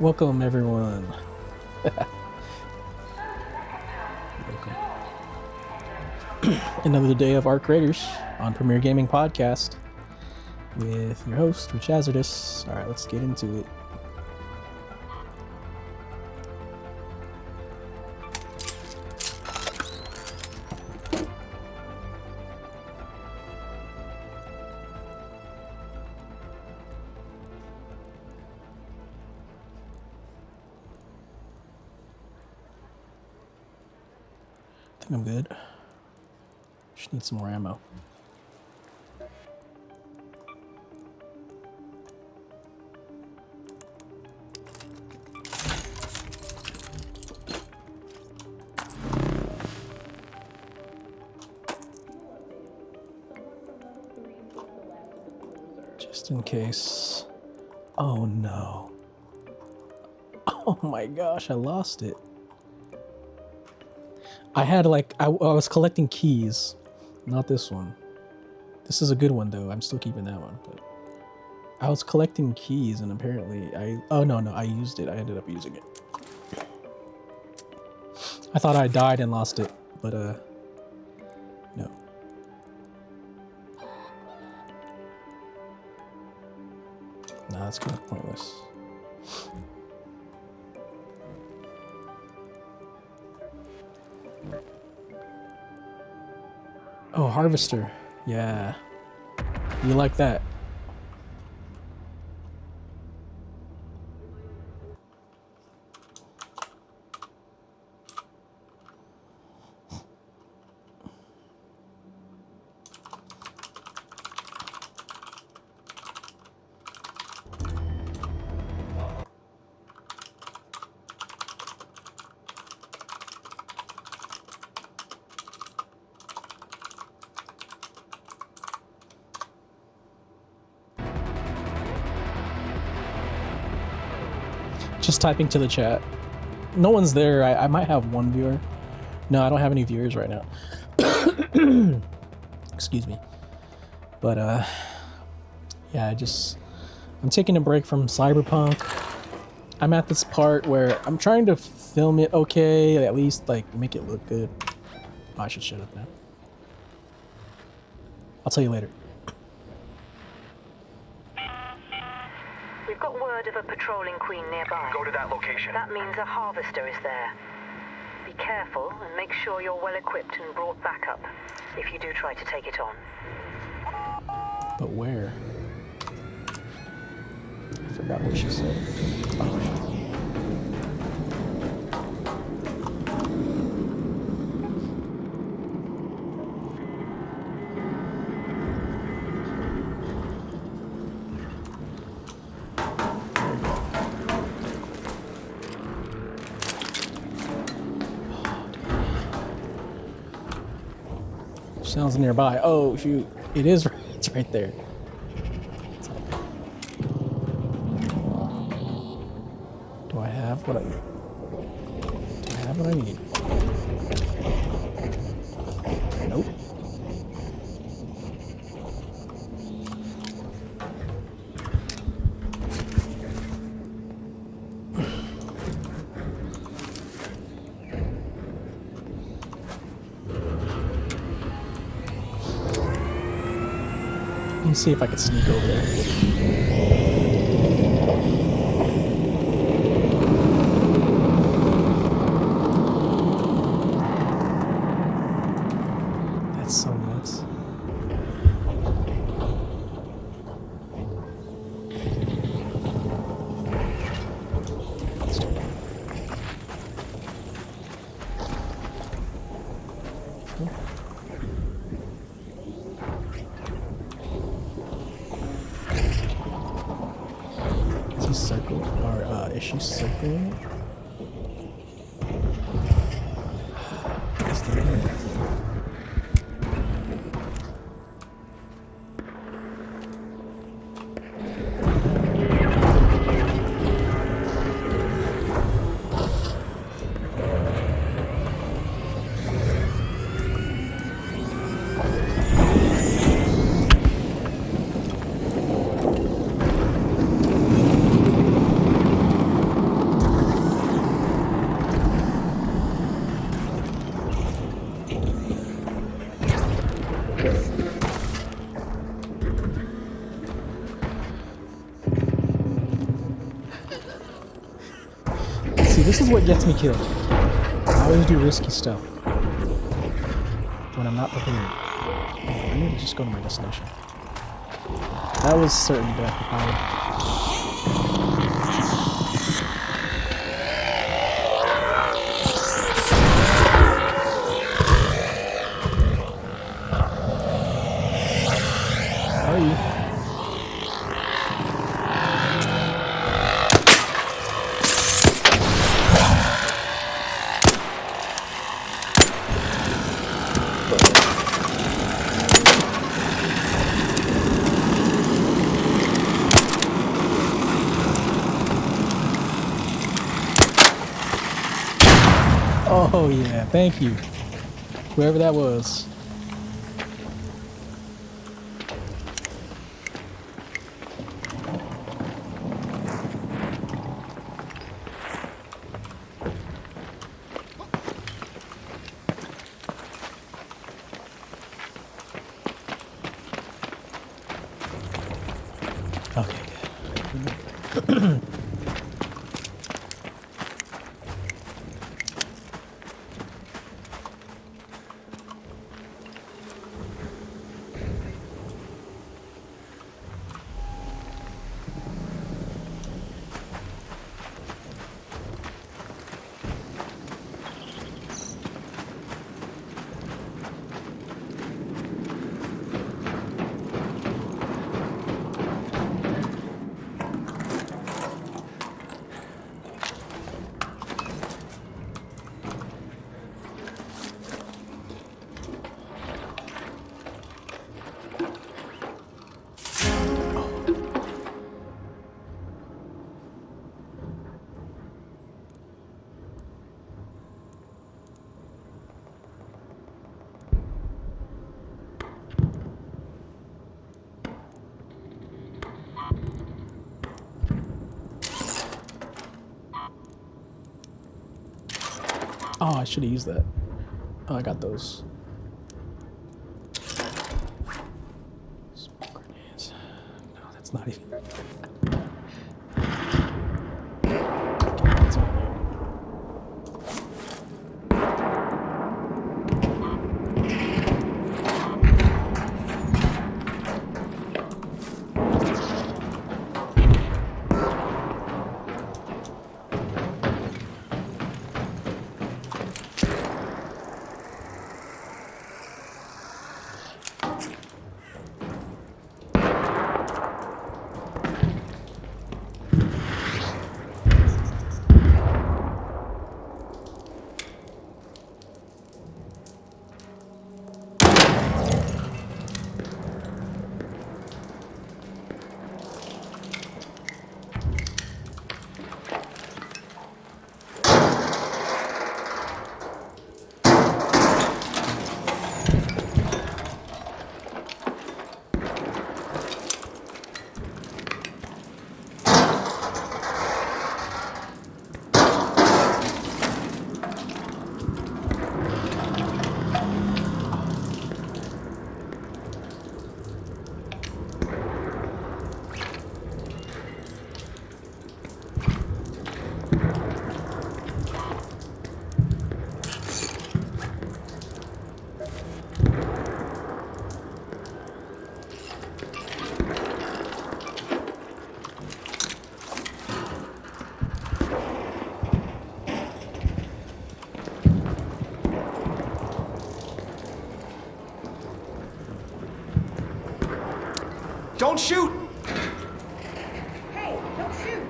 Welcome, everyone. Welcome. Another day of Art Creators on Premier Gaming Podcast with your host, Richazardous. All right, let's get into it. I think I'm good. Just need some more ammo. Just in case. Oh no. Oh my gosh, I lost it. I had I was collecting keys, not this one. This is a good one though. I'm still keeping that one, but I was collecting keys and apparently I used it. I ended up using it. I thought I died and lost it, but no. Nah, that's kind of pointless. Oh, harvester. Yeah. You like that? Just typing to the chat. No one's there. I might have one viewer. No, I don't have any viewers right now. Excuse me. But yeah, I'm taking a break from Cyberpunk. I'm at this part where I'm trying to film it okay, at least like make it look good. Oh, I should shut up now. I'll tell you later. We've got word of a patrolling queen nearby. Go to that location. That means a harvester is there. Be careful and make sure you're well equipped and brought back up if you do try to take it on. But where? I forgot what she said. Oh. Sounds nearby. Oh shoot! It is. It's right there. Do I have what I need? Nope. Let me see if I can sneak over there. That's so nuts. Is he circled? Or is she circling? Is there See, this is what gets me killed. I always do risky stuff when I'm not prepared. I need to just go to my destination. That was certain death if How are you? Oh yeah, thank you. Whoever that was. Okay, good. Oh, I should have used that. Oh, I got those. Smoke grenades. No, that's not even. Okay, that's what I need. Don't shoot! Hey, don't shoot!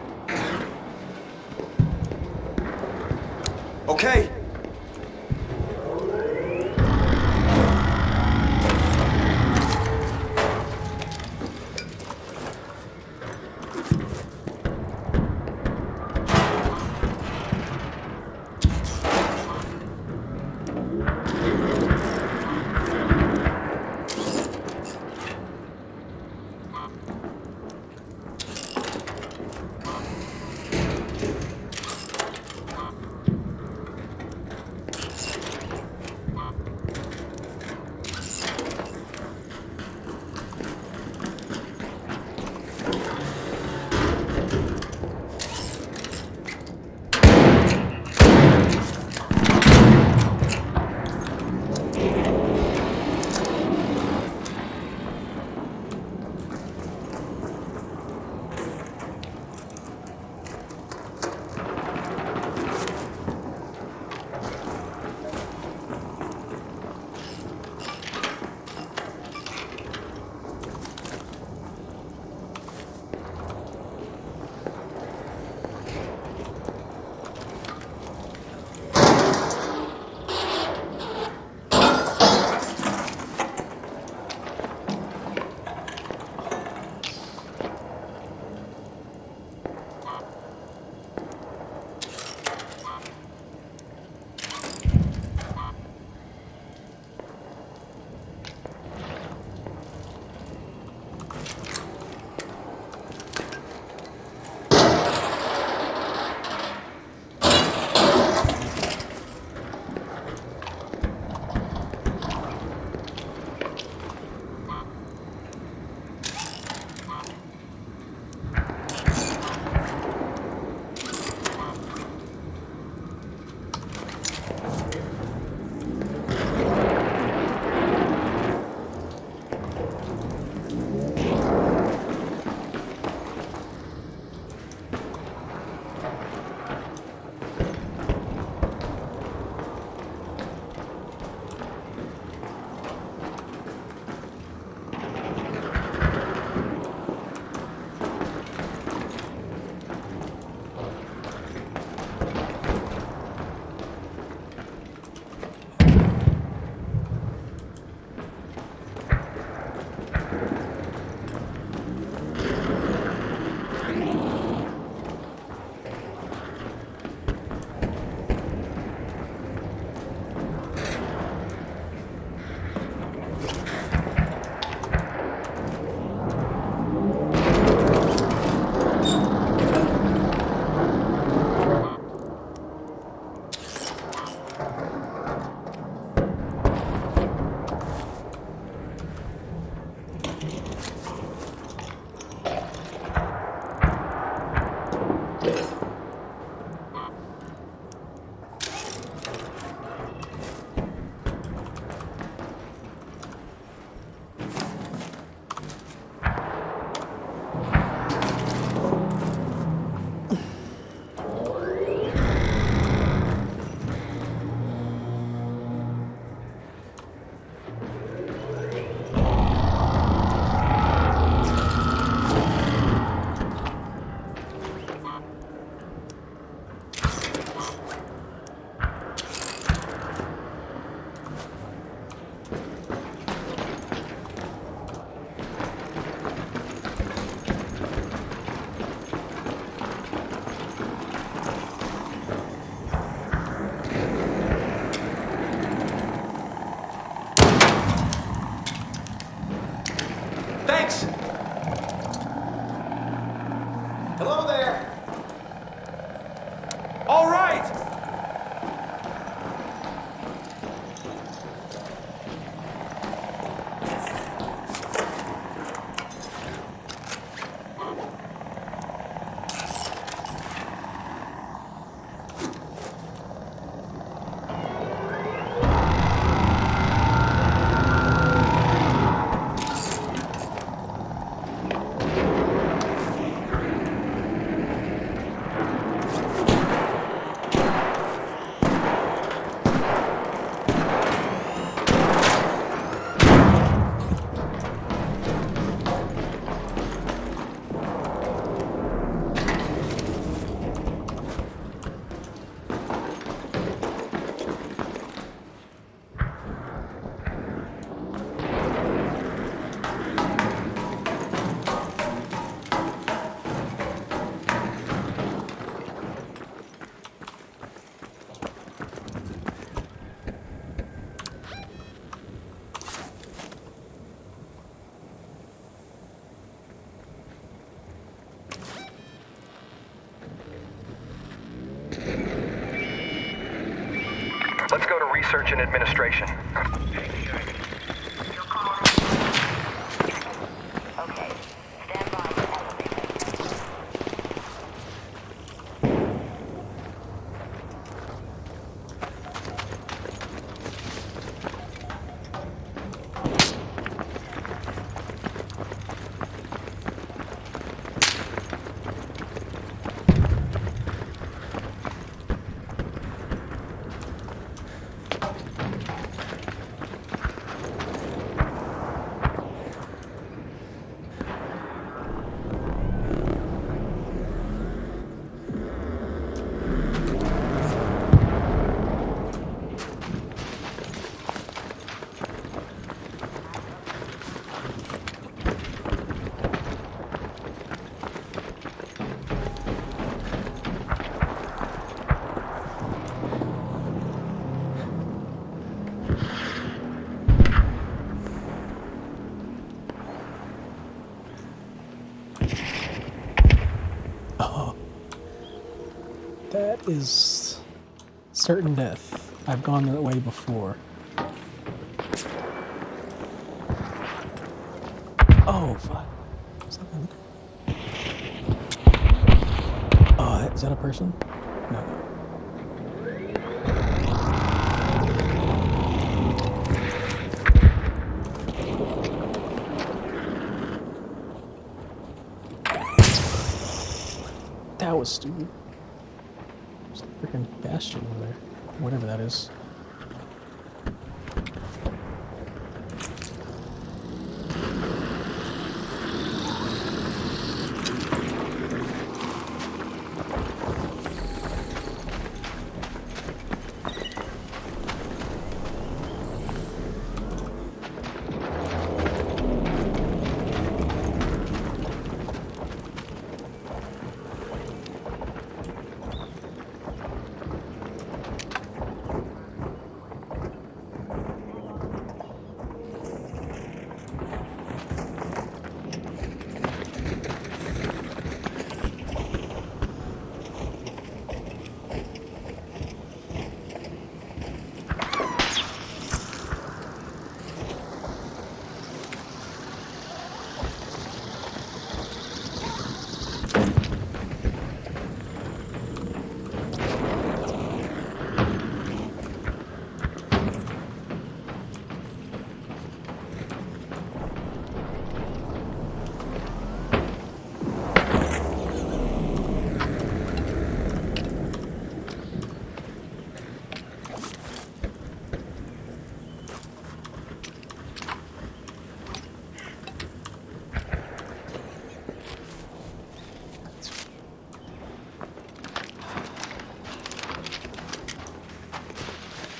Okay. Thanks. Hello there. All right. Let's go to research and administration. Okay, stand by for elevator. That is certain death. I've gone that way before. Oh, fuck. Something. Oh, is that a person? No, no. That was stupid. There's a freaking bastion over there. Whatever that is.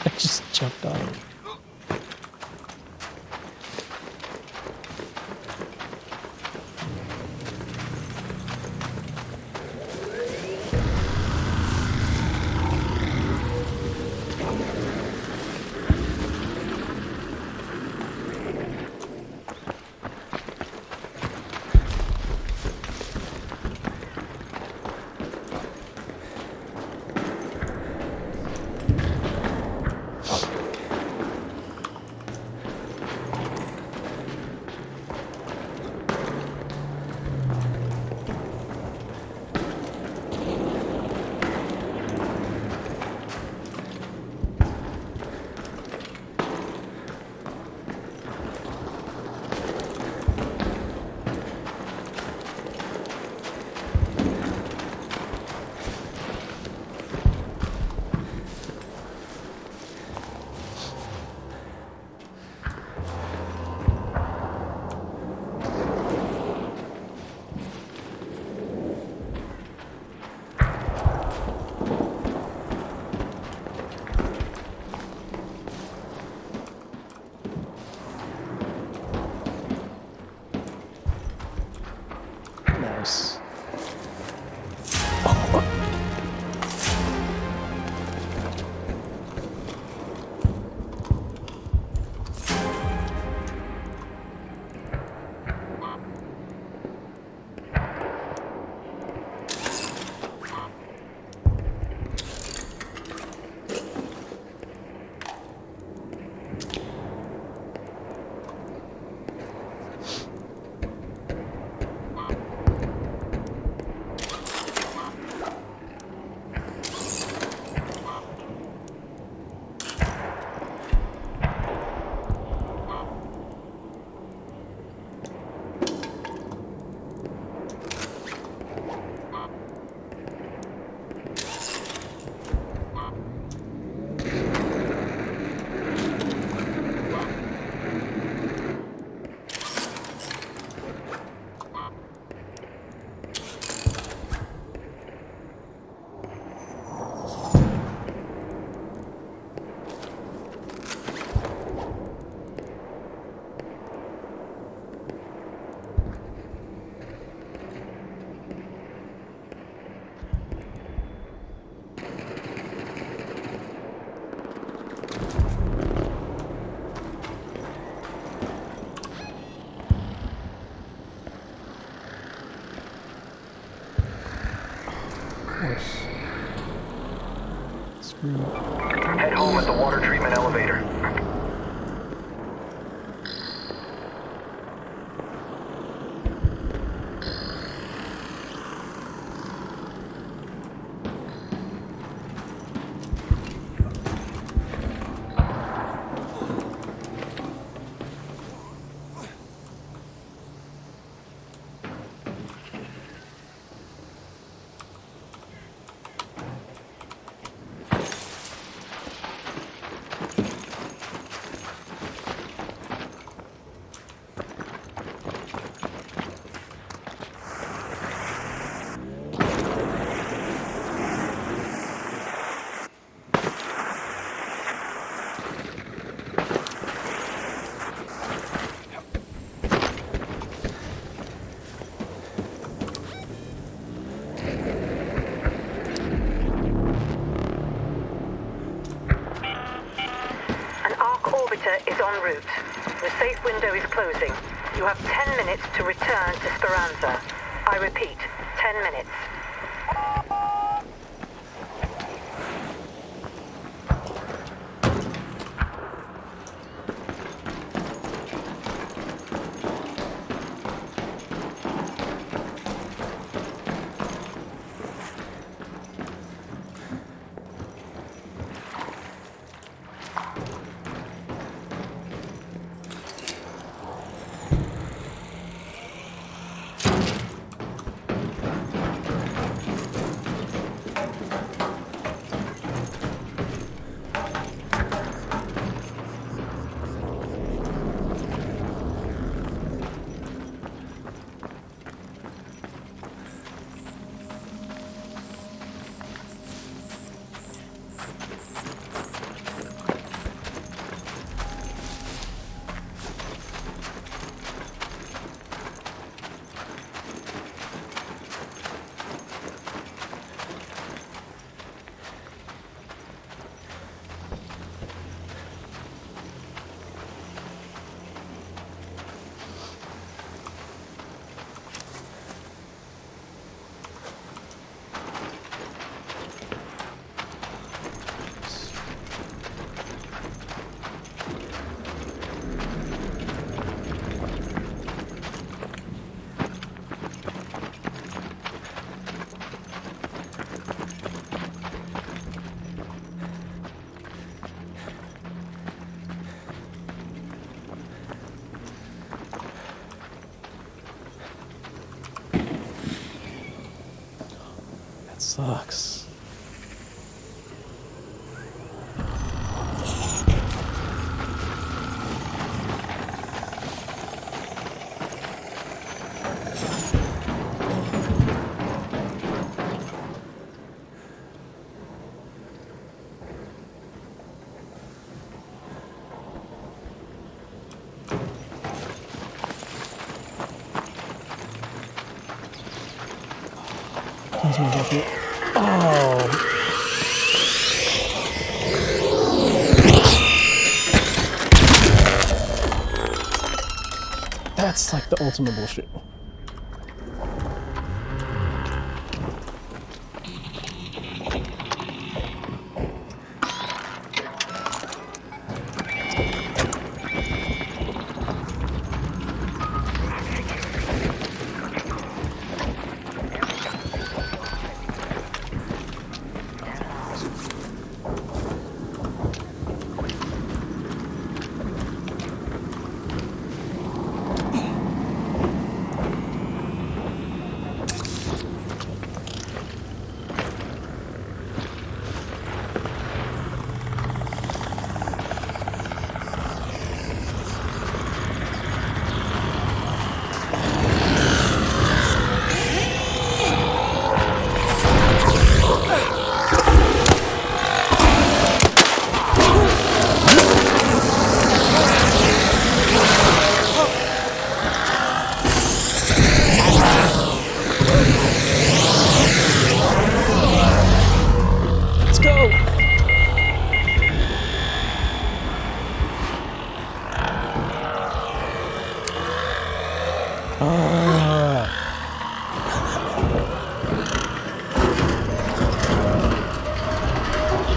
I just jumped on it. course. Screwed. Head home at the water treatment elevator. Is en route. The safe window is closing. You have 10 minutes to return to Speranza. I repeat, 10 minutes. Sucks. Please move up here. Oh. That's like the ultimate bullshit. Let's go.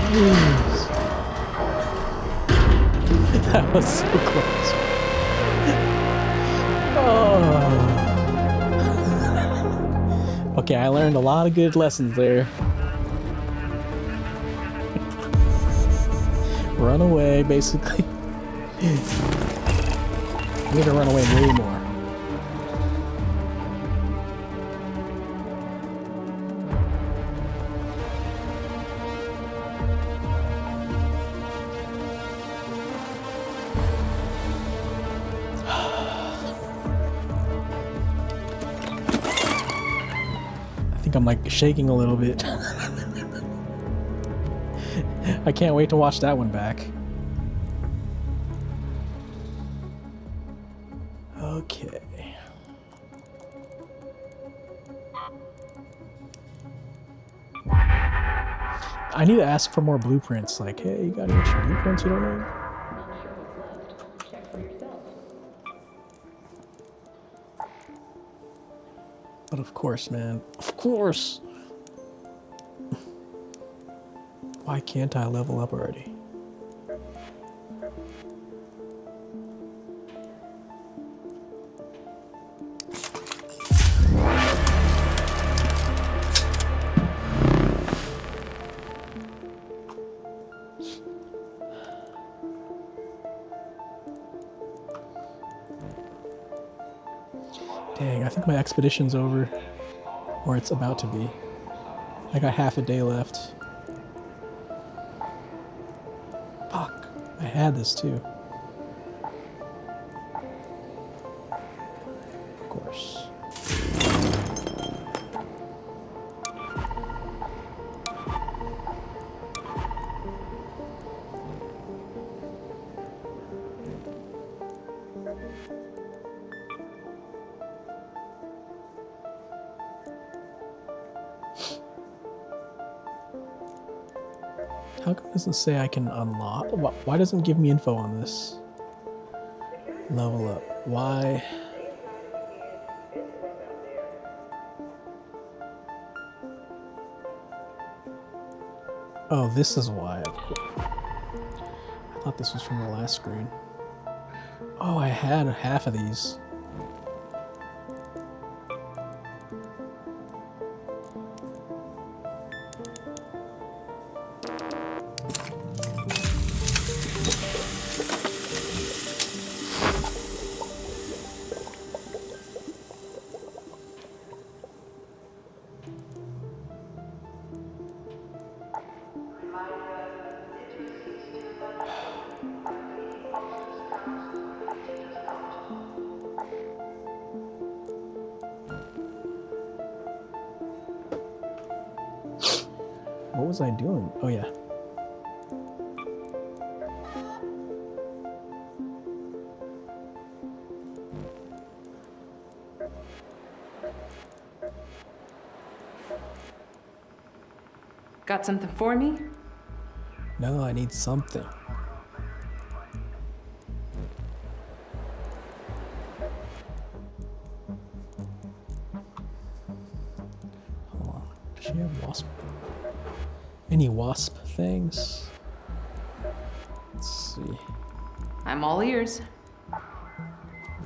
Jeez. That was so close. Oh. Okay, I learned a lot of good lessons there. Run away, basically. I need to run away way more. I think I'm like shaking a little bit. I can't wait to watch that one back. Okay. I need to ask for more blueprints. Like, hey, you got any extra blueprints you don't know? But of course, man. Of course. Why can't I level up already? Dang, I think my expedition's over. Or it's about to be. I got half a day left. Fuck, I had this too. Of course. How come it doesn't say I can unlock? Why doesn't it give me info on this? Level up. Why? Oh, this is why. I thought this was from the last screen. Oh, I had half of these. What was I doing? Oh yeah. Got something for me? No, I need something. Hold on. Does she have wasp? Any wasp things? Let's see. I'm all ears.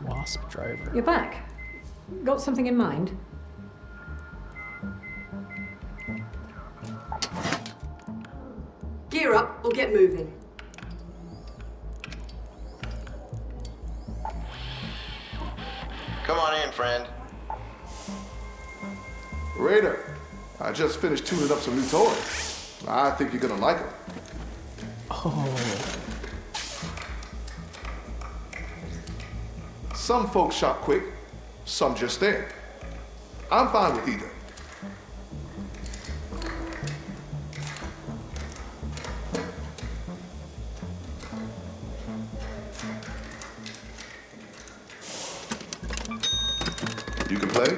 Wasp driver. You're back. Got something in mind? Gear up, we'll get moving. Come on in, friend. Raider, I just finished tuning up some new toys. I think you're gonna like them. Oh, Some folks shop quick, some just stare. I'm fine with either. You can play?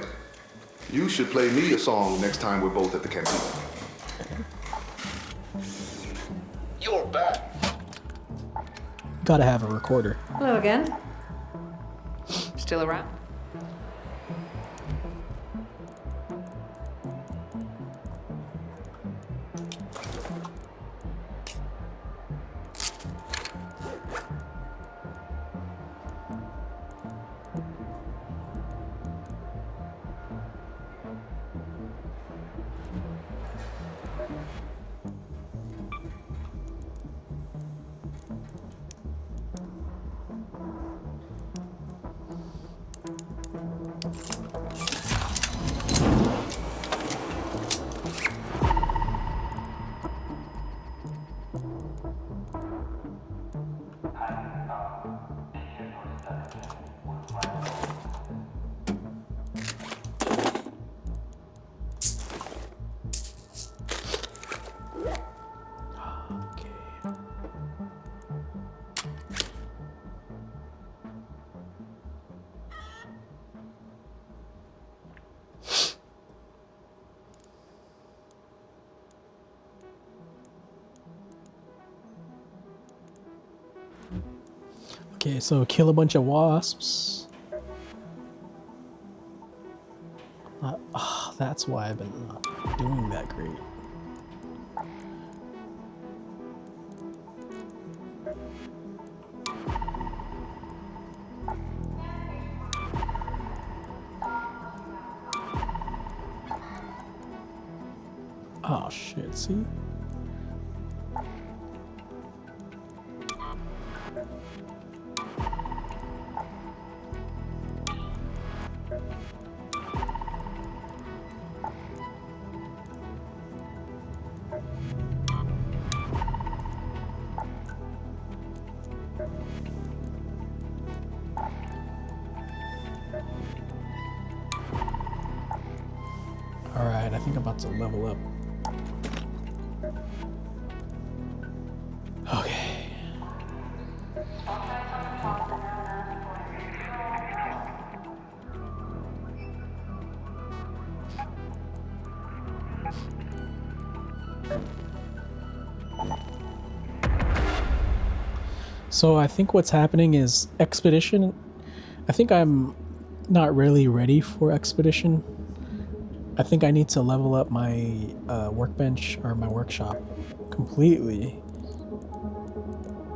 You should play me a song next time we're both at the canteen. You're back. gotta have a recorder. Hello again. Still around? Okay, so kill a bunch of wasps. That's why I've been not doing that great. Oh shit, see? Alright, I think I'm about to level up. Okay. So I think what's happening is Expedition. I think I'm not really ready for Expedition. I think I need to level up my workbench or my workshop completely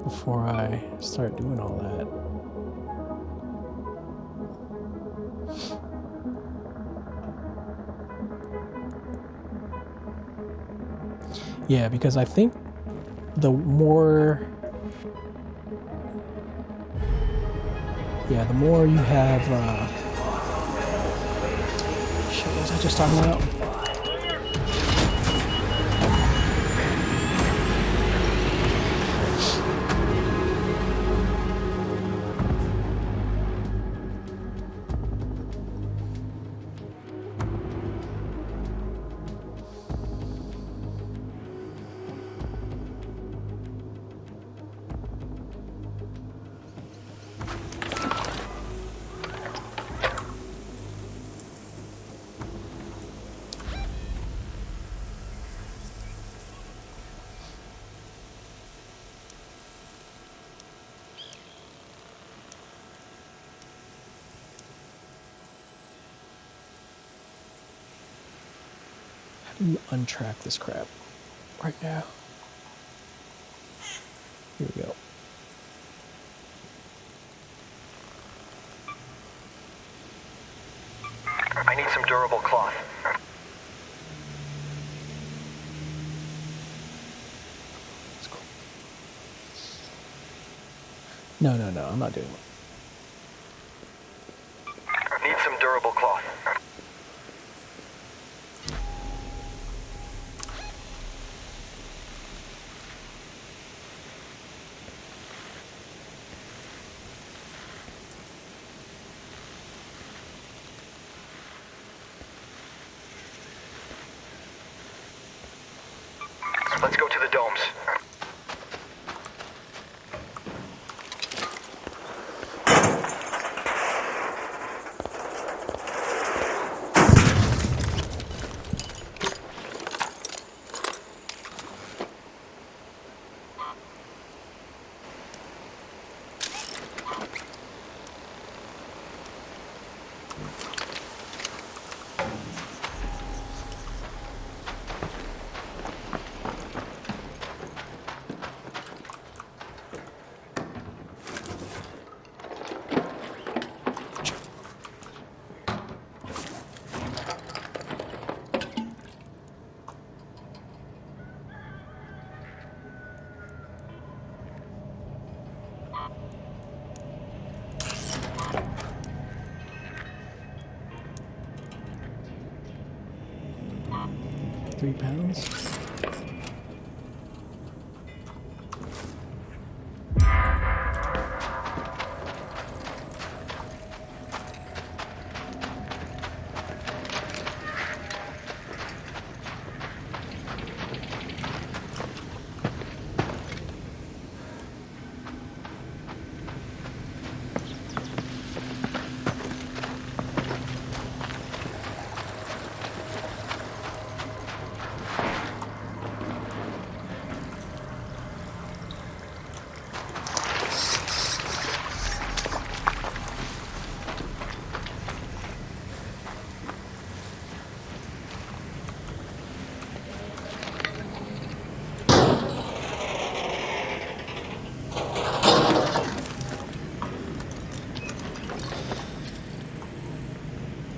before I start doing all that. Yeah, because I think the more you have shit, what was I just talking about? You untrack this crap right now. Here we go. I need some durable cloth. That's cool. No, I'm not doing it. Need some durable cloth. Let's go to the domes. £3.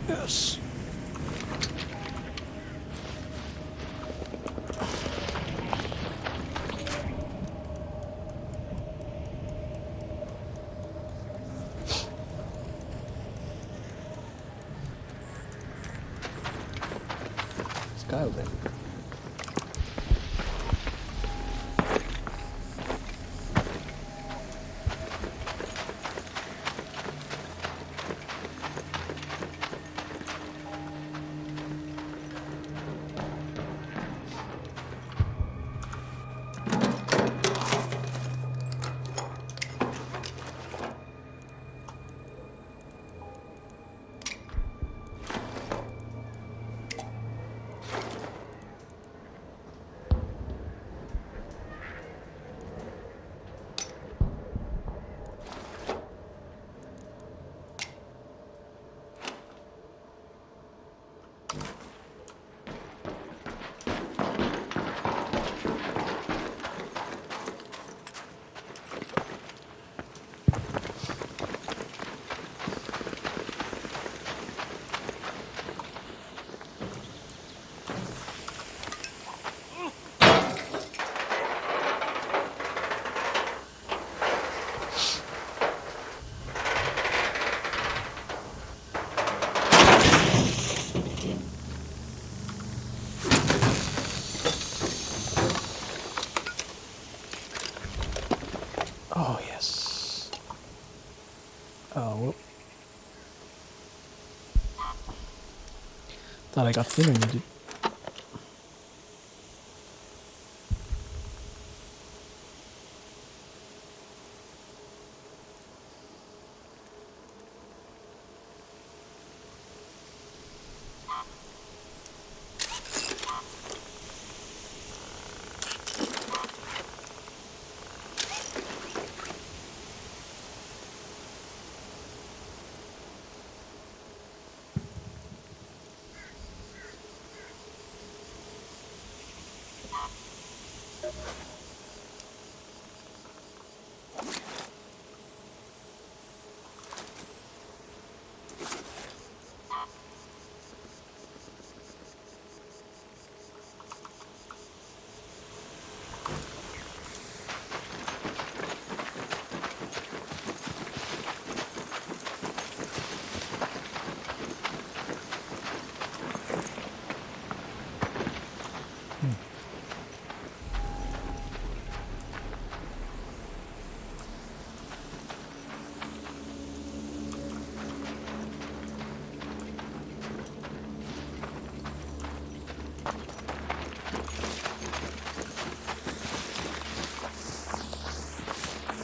Yes. This guy over there. Oh, yes. Oh, whoop. Thought I got the thing I needed.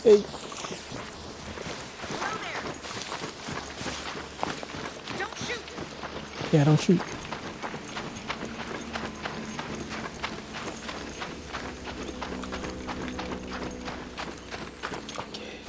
Hey. Don't shoot! Yeah, don't shoot. Okay.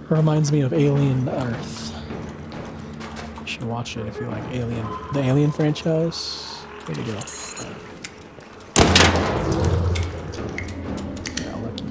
Reminds me of Alien Earth. You should watch it if you like the Alien franchise. There you go. Yeah, lucky.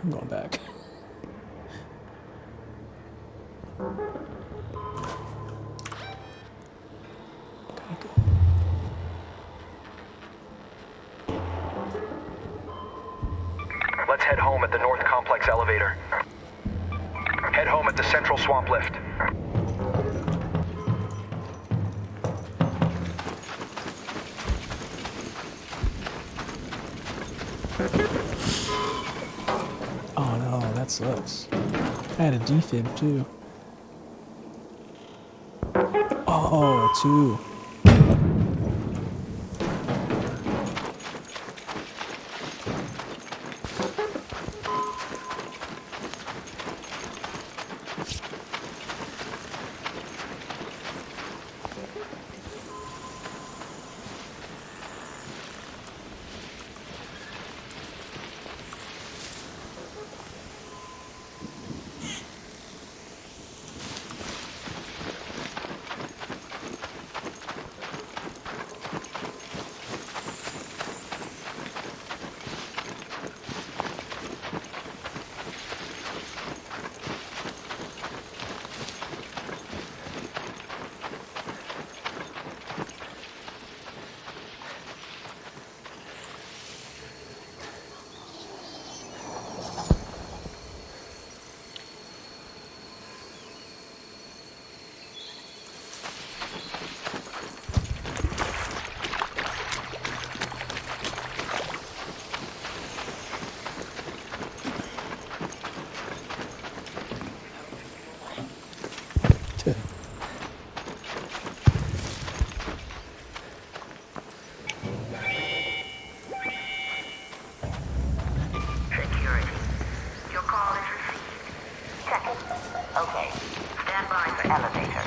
I'm going back. Let's head home at the North Complex elevator. Head home at the Central Swamp lift. Oh no, that sucks. I had a defib too. Oh, two. Security. Your call is received. Check it. Okay. Stand by for elevator.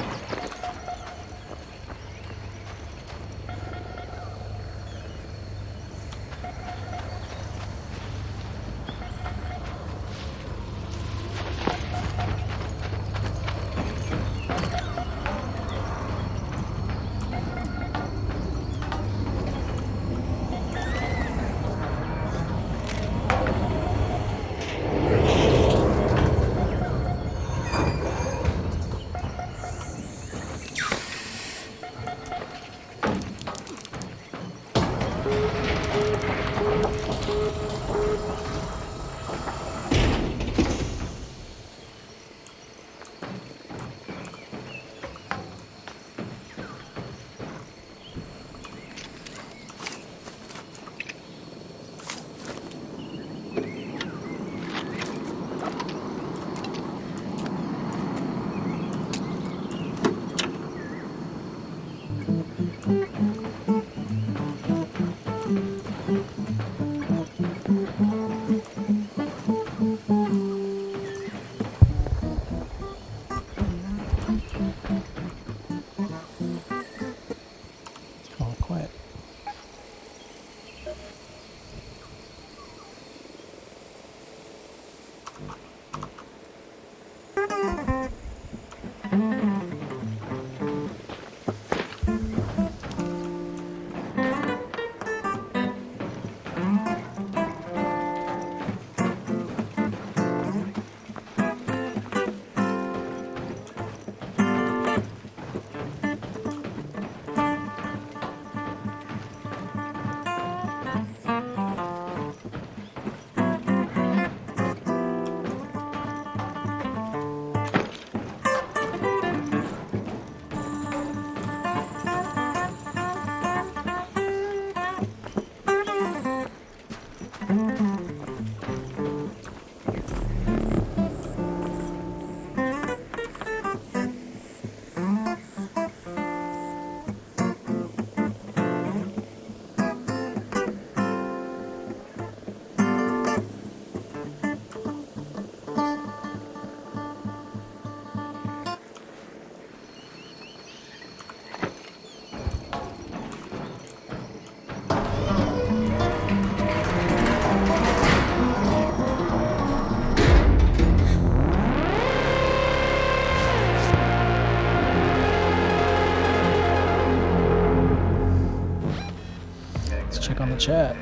It's kind of quiet. Let's check on the chat.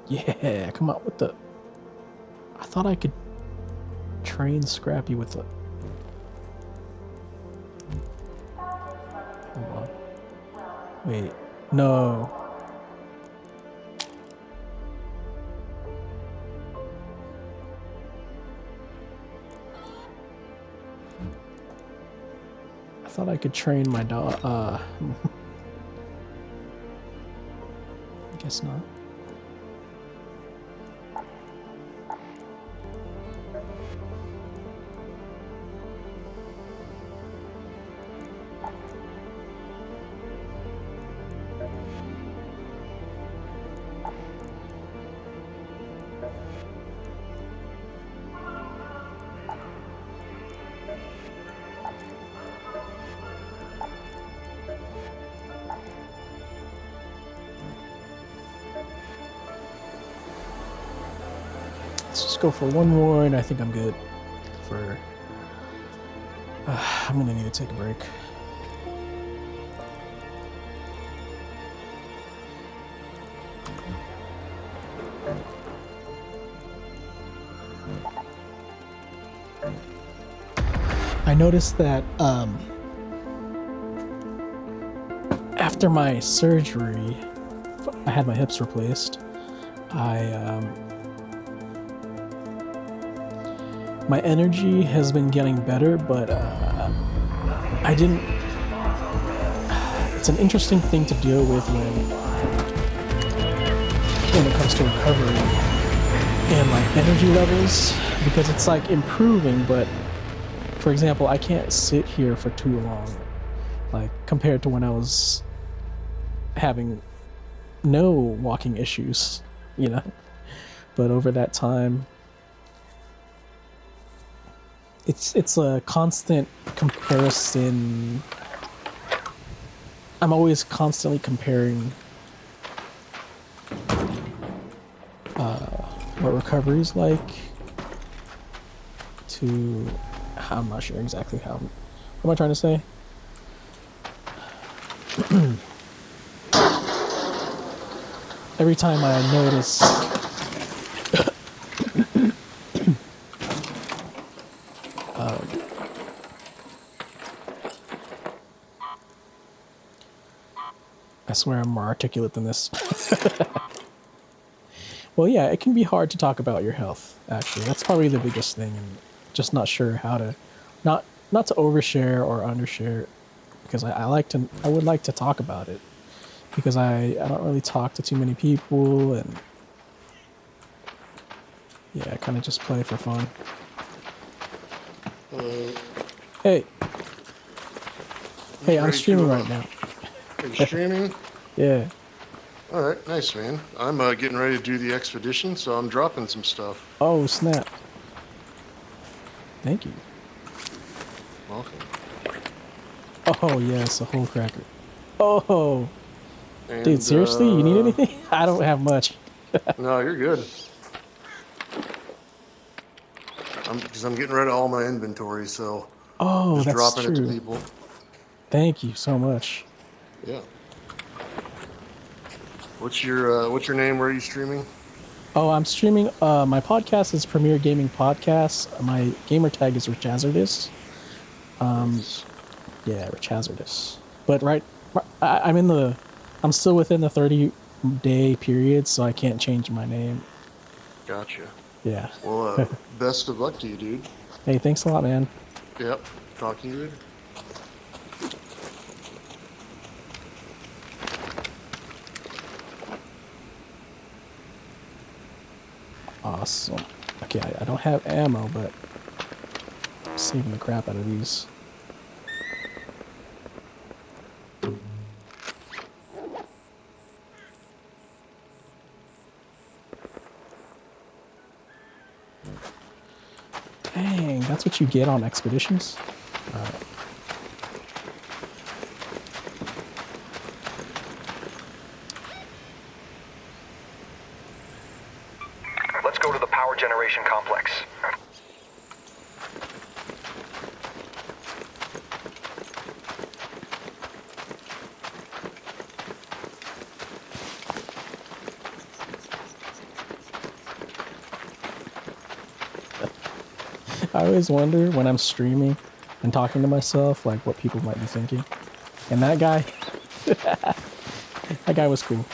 Yeah, come on with the... I thought I could train Scrappy with the... Hold on. Wait, no. I thought I could train my dog. I guess not. Let's just go for one more, and I think I'm good for... I'm gonna need to take a break. I noticed that after my surgery, I had my hips replaced. My energy has been getting better, but I didn't... It's an interesting thing to deal with when it comes to recovery and like energy levels, because it's like improving, but for example, I can't sit here for too long, like compared to when I was having no walking issues, you know? But over that time, it's a constant comparison. I'm always constantly comparing what recovery is like to... I'm not sure exactly how... What am I trying to say? every time I notice. I swear I'm more articulate than this. Well, yeah, it can be hard to talk about your health, actually. That's probably the biggest thing, and just not sure how to, not to overshare or undershare, because I would like to talk about it, because I don't really talk to too many people, and yeah, I kind of just play for fun. Hey. Hey, I'm streaming right now. Are you streaming? Yeah. All right, nice, man. I'm getting ready to do the expedition, so I'm dropping some stuff. Oh, snap. Thank you. Welcome. Oh, yes, a whole cracker. Oh. And, Dude, seriously? You need anything? I don't have much. No, you're good. Because I'm getting rid of all my inventory, so Oh, just that's dropping true. it to people. Thank you so much. Yeah. What's your name? Where are you streaming? Oh, I'm streaming. My podcast is Premier Gaming Podcast. My gamer tag is richazardous. Yeah, richazardous. But I'm still within the 30-day period, so I can't change my name. Gotcha. Yeah. Well, best of luck to you, dude. Hey, thanks a lot, man. Yep. Talk to you later. Awesome. Okay, I don't have ammo, but I'm saving the crap out of these. Dang, that's what you get on expeditions? Alright. Let's go to the power generation complex. I always wonder when I'm streaming and talking to myself, like what people might be thinking. And that guy, that guy was cool.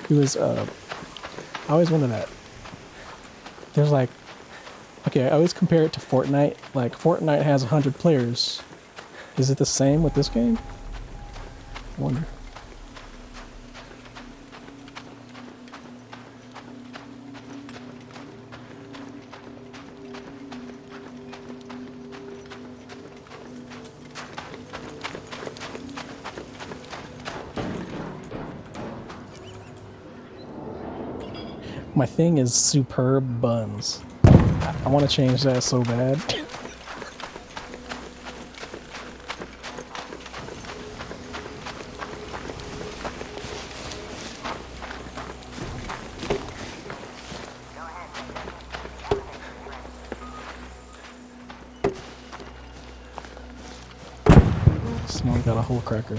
He was, I always wonder that. There's like, okay, I always compare it to Fortnite. Like, Fortnite has 100 players. Is it the same with this game? I wonder. My thing is superb buns. I want to change that so bad. Someone got a whole cracker.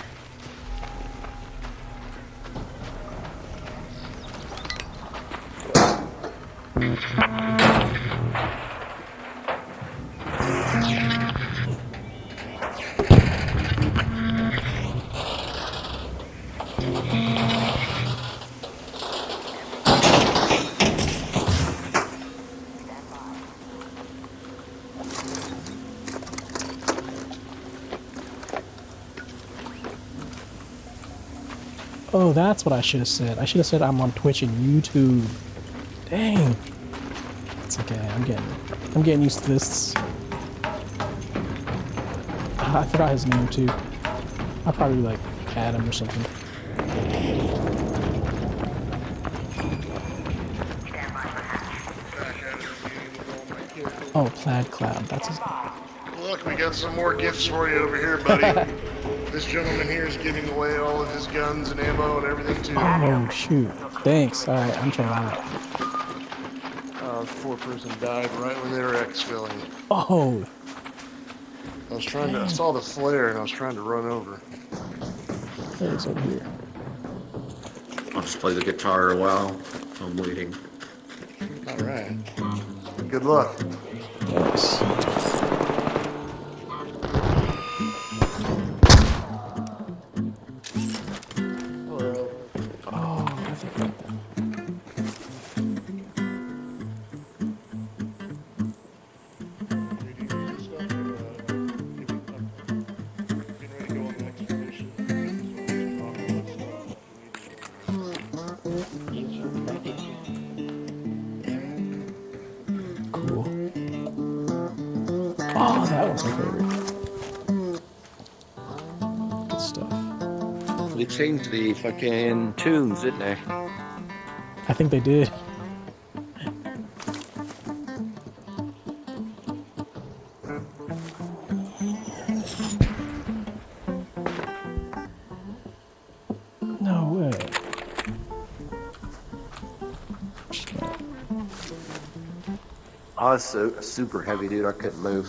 Oh, that's what I should have said. I should have said I'm on Twitch and YouTube. Dang. It's okay. I'm getting used to this. I forgot his name too. I'll probably like add him or something. Oh, Plaid Cloud. That's his name. Look, we got some more gifts for you over here, buddy. This gentleman here is giving away all of his guns and ammo and everything too. Oh, shoot. Thanks. All right, I'm trying out. Poor person died right when they were exfilling. Oh. I saw the flare and I was trying to run over. There it is over here. I'll just play the guitar while I'm waiting. All right. Good luck. Yes. Hello. Oh, I think about that. Cool. Oh, that was my favorite. Good stuff. They changed the fucking tunes, didn't they? I think they did. No way. I was so super heavy, dude. I couldn't move.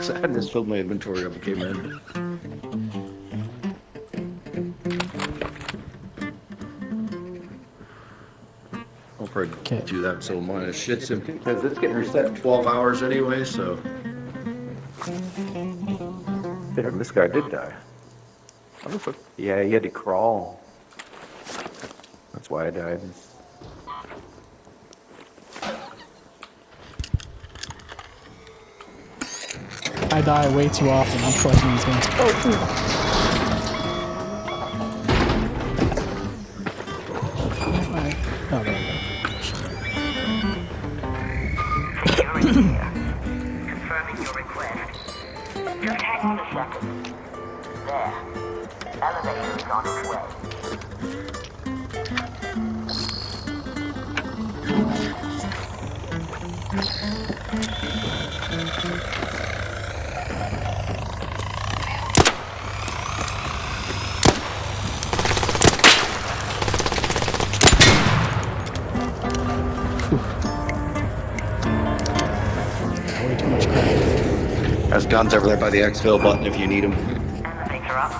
So I just filled my inventory up and came in. I'll probably Okay. do that until mine shits in because it's getting reset in 12 hours anyway, so. Damn, this guy did die. Yeah, he had to crawl. That's why I died. I die way too often. I'm collecting these guns. Oh, oh, there we go. You're in here. Confirming your request. Just hang on a second. There. Elevator is on its way. Way too much crap. There's guns over there by the exfil button if you need them. Elevator up.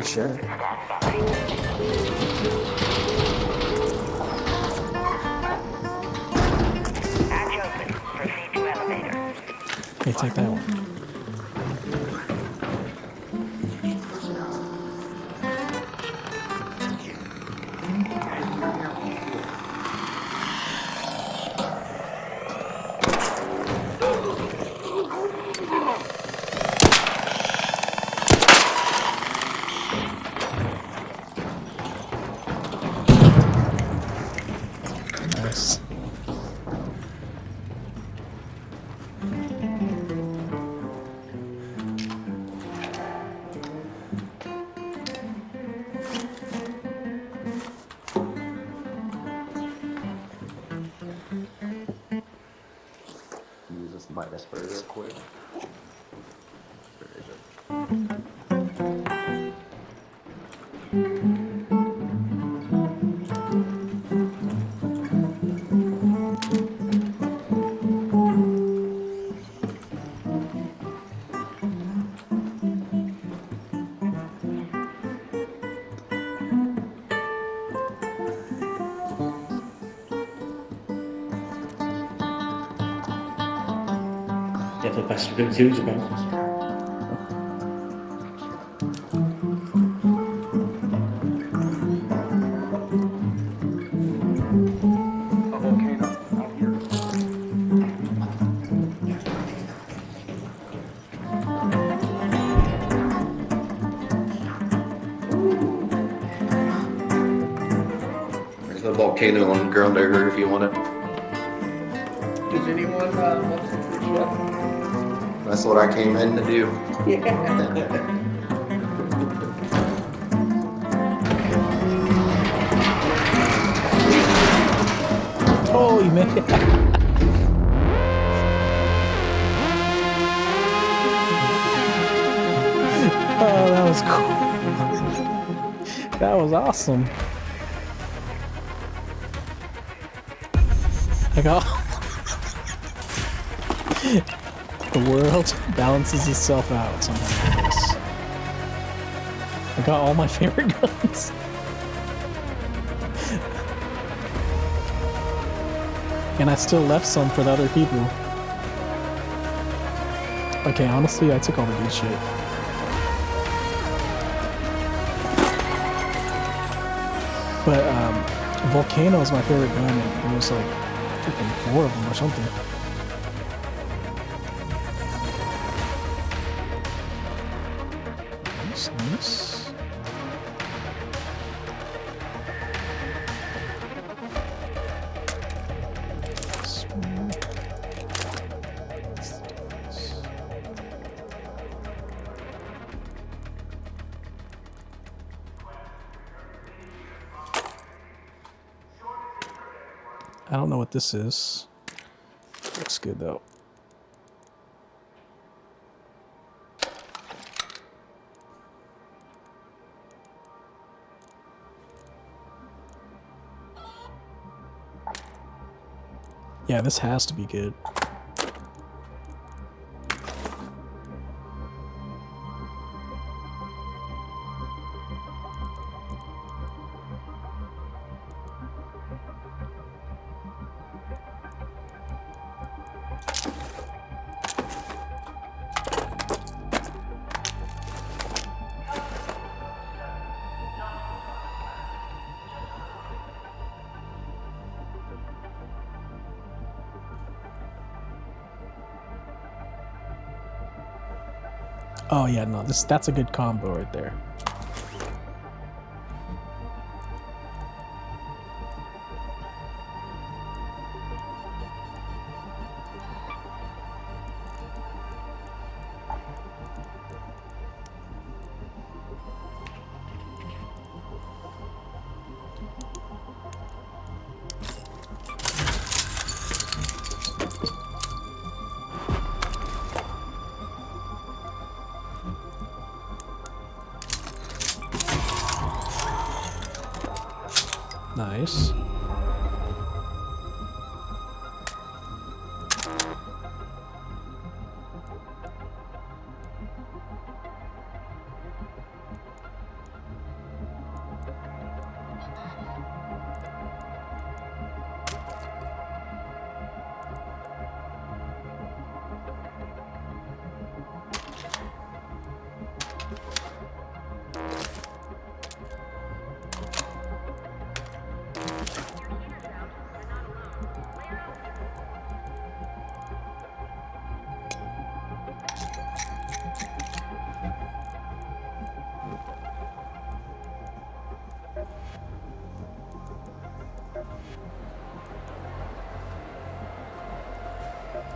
Sure. Hatch open. Proceed to elevator. Okay, take that one. Nice. Use this minus for real quick. Where is it? Yeah, the best big tunes about. There's a volcano on the ground there if you want it. Does anyone want to push up? That's what I came in to do. Holy man. Oh, that was cool. That was awesome. Like, oh. The world balances itself out somehow. I got all my favorite guns. And I still left some for the other people. Okay, honestly, I took all the good shit. But Volcano is my favorite gun, and there was like freaking 4 of them or something. Nice, nice. I don't know what this is. Looks good though. Yeah, this has to be good. Oh yeah, no, that's a good combo right there. Nice.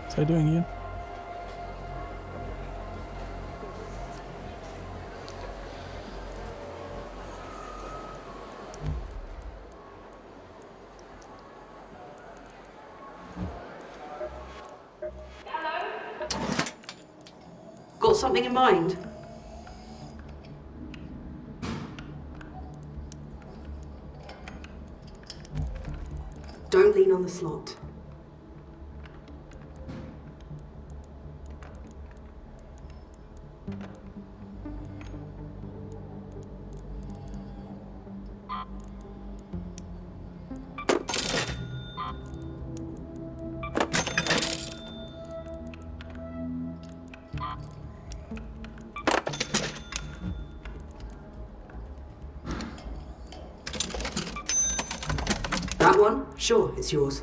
What's I doing, Ian? Got something in mind? Don't lean on the slot. That one? Sure, it's yours.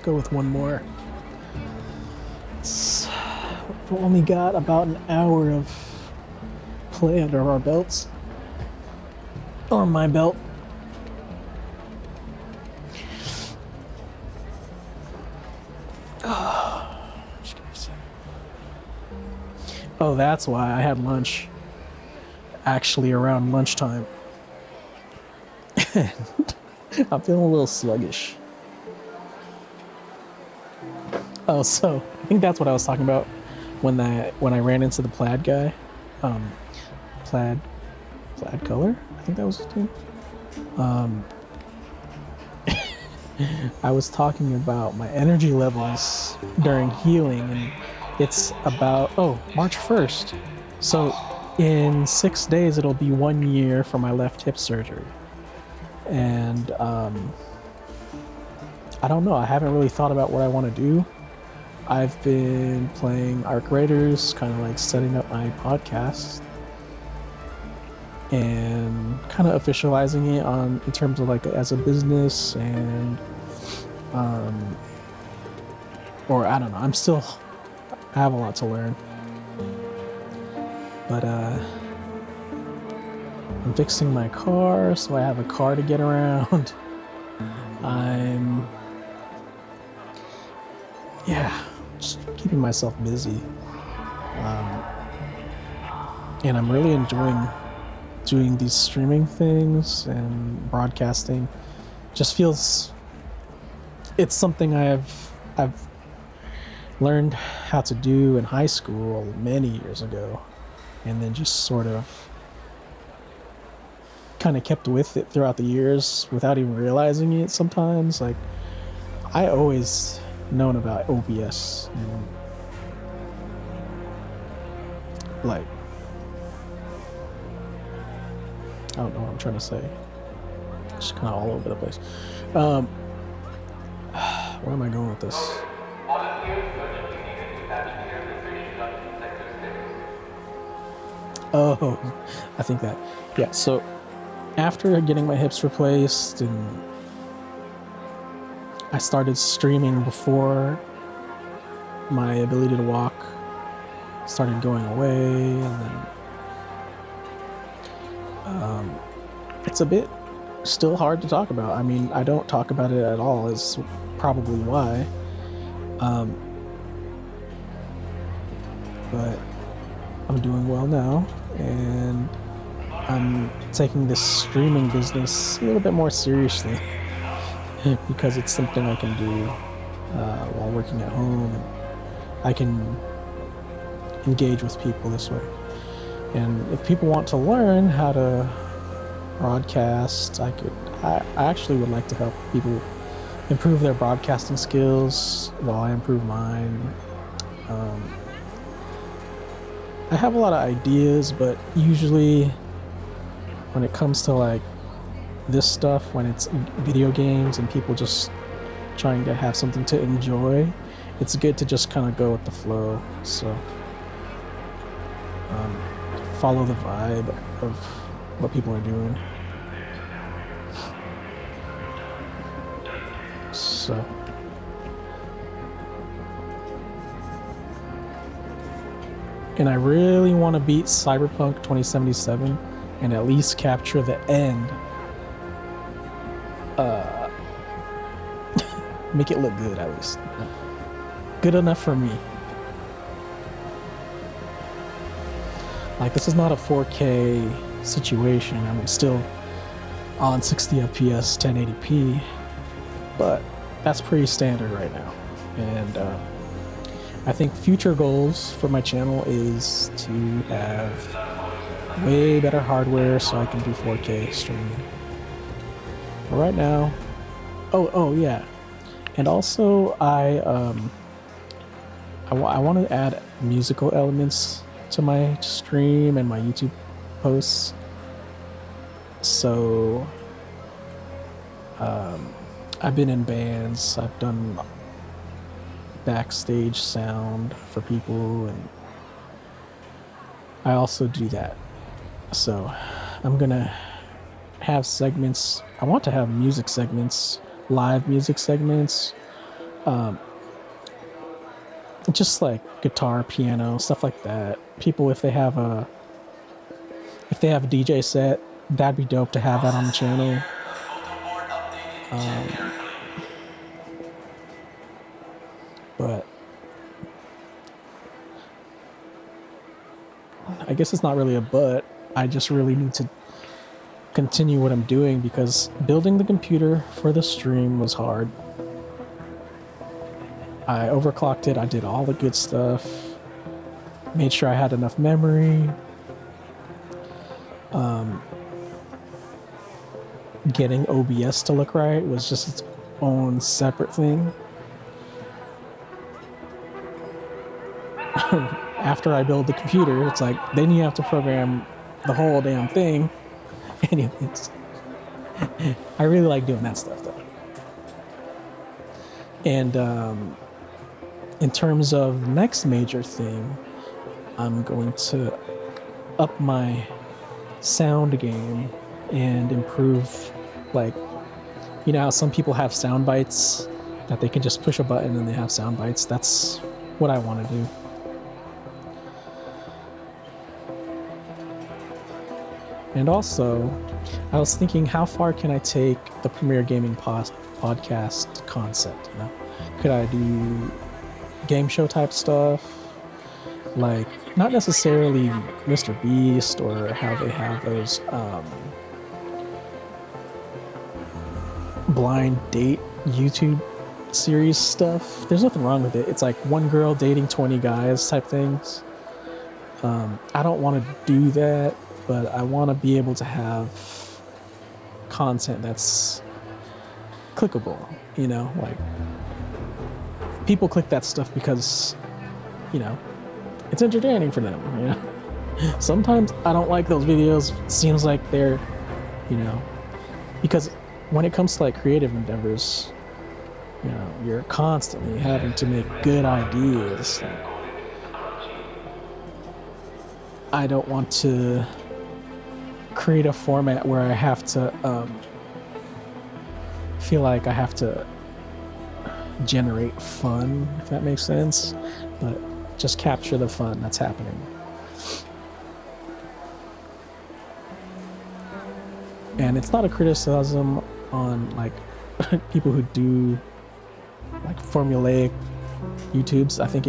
go with one more. We've only got about an hour of play under our belts. Or my belt. Oh, that's why I had lunch actually around lunchtime. I'm feeling a little sluggish. Oh, so I think that's what I was talking about when I ran into the plaid guy. Plaid color? I think that was his name. I was talking about my energy levels during healing, and it's about, March 1st. So in 6 days, it'll be 1 year for my left hip surgery. And I don't know, I haven't really thought about what I want to do. I've been playing Arc Raiders, kind of like setting up my podcast and kind of officializing it in terms of like as a business, and or I don't know, I have a lot to learn, but I'm fixing my car so I have a car to get around. I'm just keeping myself busy, and I'm really enjoying doing these streaming things and broadcasting. Just feels it's something I've learned how to do in high school many years ago, and then just sort of kind of kept with it throughout the years without even realizing it sometimes. Like, I always known about OBS, and like, I don't know what I'm trying to say. It's kind of all over the place. Where am I going with this? Oh, I think that. Yeah, so after getting my hips replaced, and I started streaming before my ability to walk started going away, and then it's a bit still hard to talk about. I mean, I don't talk about it at all, is probably why. But I'm doing well now, and I'm taking this streaming business a little bit more seriously because it's something I can do while working at home, and I can engage with people this way. And if people want to learn how to broadcast, I actually would like to help people improve their broadcasting skills while I improve mine. I have a lot of ideas, but usually when it comes to like this stuff, when it's video games and people just trying to have something to enjoy, it's good to just kind of go with the flow. So follow the vibe of what people are doing. So and I really want to beat Cyberpunk 2077 and at least capture the end. Make it look good, at least. Good enough for me. Like, this is not a 4K situation. I'm still on 60 FPS, 1080p, but that's pretty standard right now. And I think future goals for my channel is to have way better hardware so I can do 4K streaming. But right now, oh yeah, and also I want to add musical elements to my stream and my YouTube posts. So I've been in bands, I've done backstage sound for people, and I also do that. So I'm gonna have segments. I want to have music segments, live music segments, just like guitar, piano, stuff like that. People, if they have a DJ set, that'd be dope to have that on the channel. But I guess it's not really a but. I just really need to continue what I'm doing because building the computer for the stream was hard. I overclocked it. I did all the good stuff. Made sure I had enough memory. Getting OBS to look right was just its own separate thing. After I build the computer, it's like, then you have to program the whole damn thing. Anyways, I really like doing that stuff though. And in terms of next major thing, I'm going to up my sound game and improve, like, you know how some people have sound bites that they can just push a button and they have sound bites? That's what I want to do. And also, I was thinking, how far can I take the Premier Gaming podcast concept? You know, could I do game show type stuff, like not necessarily Mr. Beast or how they have those blind date YouTube series stuff. There's nothing wrong with it. It's like one girl dating 20 guys type things. I don't want to do that, but I want to be able to have content that's clickable, you know, like people click that stuff because, you know, it's entertaining for them, you know. Sometimes I don't like those videos. It seems like they're, you know, because when it comes to like creative endeavors, you know, you're constantly having to make good ideas. I don't want to create a format where I have to feel like I have to generate fun, if that makes sense, but just capture the fun that's happening. And it's not a criticism on like people who do like formulaic YouTubes. I think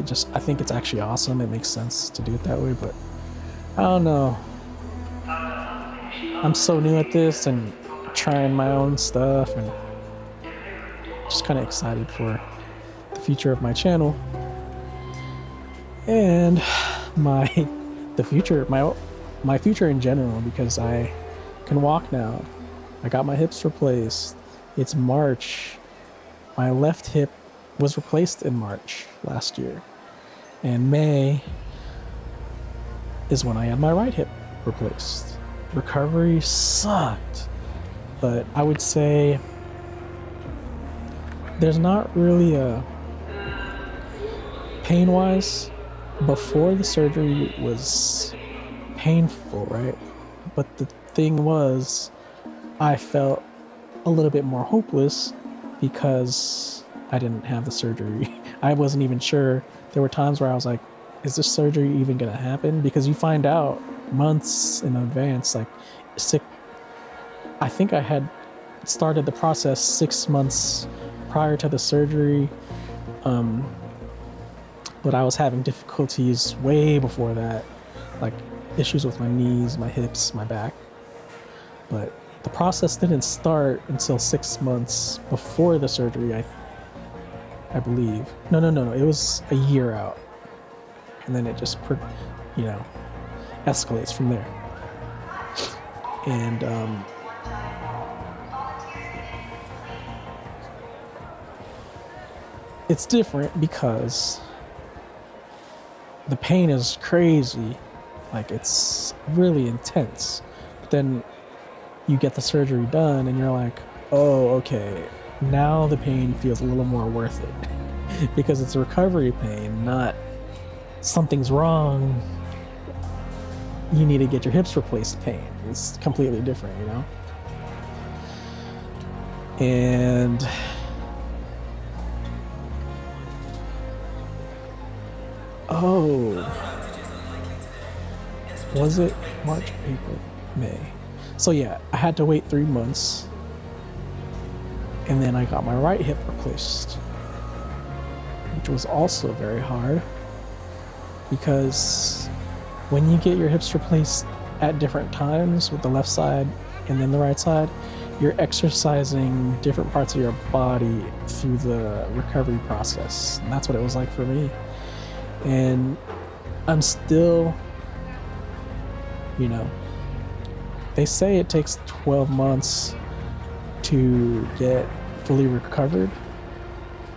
it's actually awesome. It makes sense to do it that way, but I don't know. I'm so new at this and trying my own stuff and just kind of excited for the future of my channel and my future in general, because I can walk now. I got my hips replaced. It's March. My left hip was replaced in March last year, and May is when I had my right hip replaced. Recovery sucked, but I would say there's not really a pain-wise. Before the surgery was painful, right? But the thing was, I felt a little bit more hopeless because I didn't have the surgery. I wasn't even sure. There were times where I was like, is this surgery even gonna happen? Because you find out months in advance, like I think I had started the process 6 months prior to the surgery, but I was having difficulties way before that, like issues with my knees, my hips, my back. But the process didn't start until 6 months before the surgery, I believe. No, it was a year out. And then it just, you know, escalates from there. And it's different because the pain is crazy. Like, it's really intense. But then you get the surgery done and you're like, oh, okay, now the pain feels a little more worth it. Because it's a recovery pain, not something's wrong, you need to get your hips replaced pain. It's completely different, you know? Oh, was it March, April, May? So yeah, I had to wait 3 months, and then I got my right hip replaced, which was also very hard because when you get your hips replaced at different times with the left side and then the right side, you're exercising different parts of your body through the recovery process. And that's what it was like for me. And I'm still, you know, they say it takes 12 months to get fully recovered.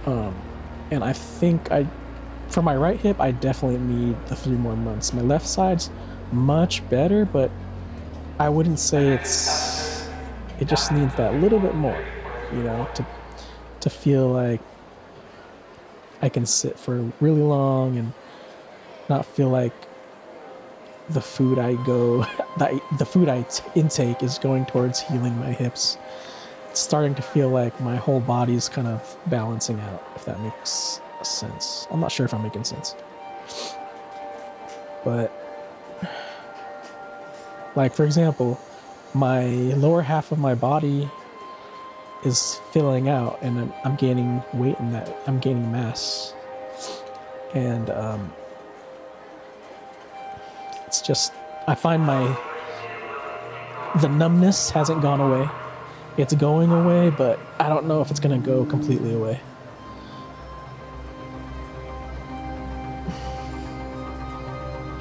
And I think for my right hip, I definitely need the 3 more months. My left side's much better, but I wouldn't say it just needs that little bit more, you know, to feel like I can sit for really long and not feel like the food intake is going towards healing my hips. It's starting to feel like my whole body's kind of balancing out, if that makes sense. I'm not sure if I'm making sense. But, like, for example, my lower half of my body is filling out, and I'm gaining weight in that. I'm gaining mass. And it's just, I find the numbness hasn't gone away. It's going away, but I don't know if it's going to go completely away.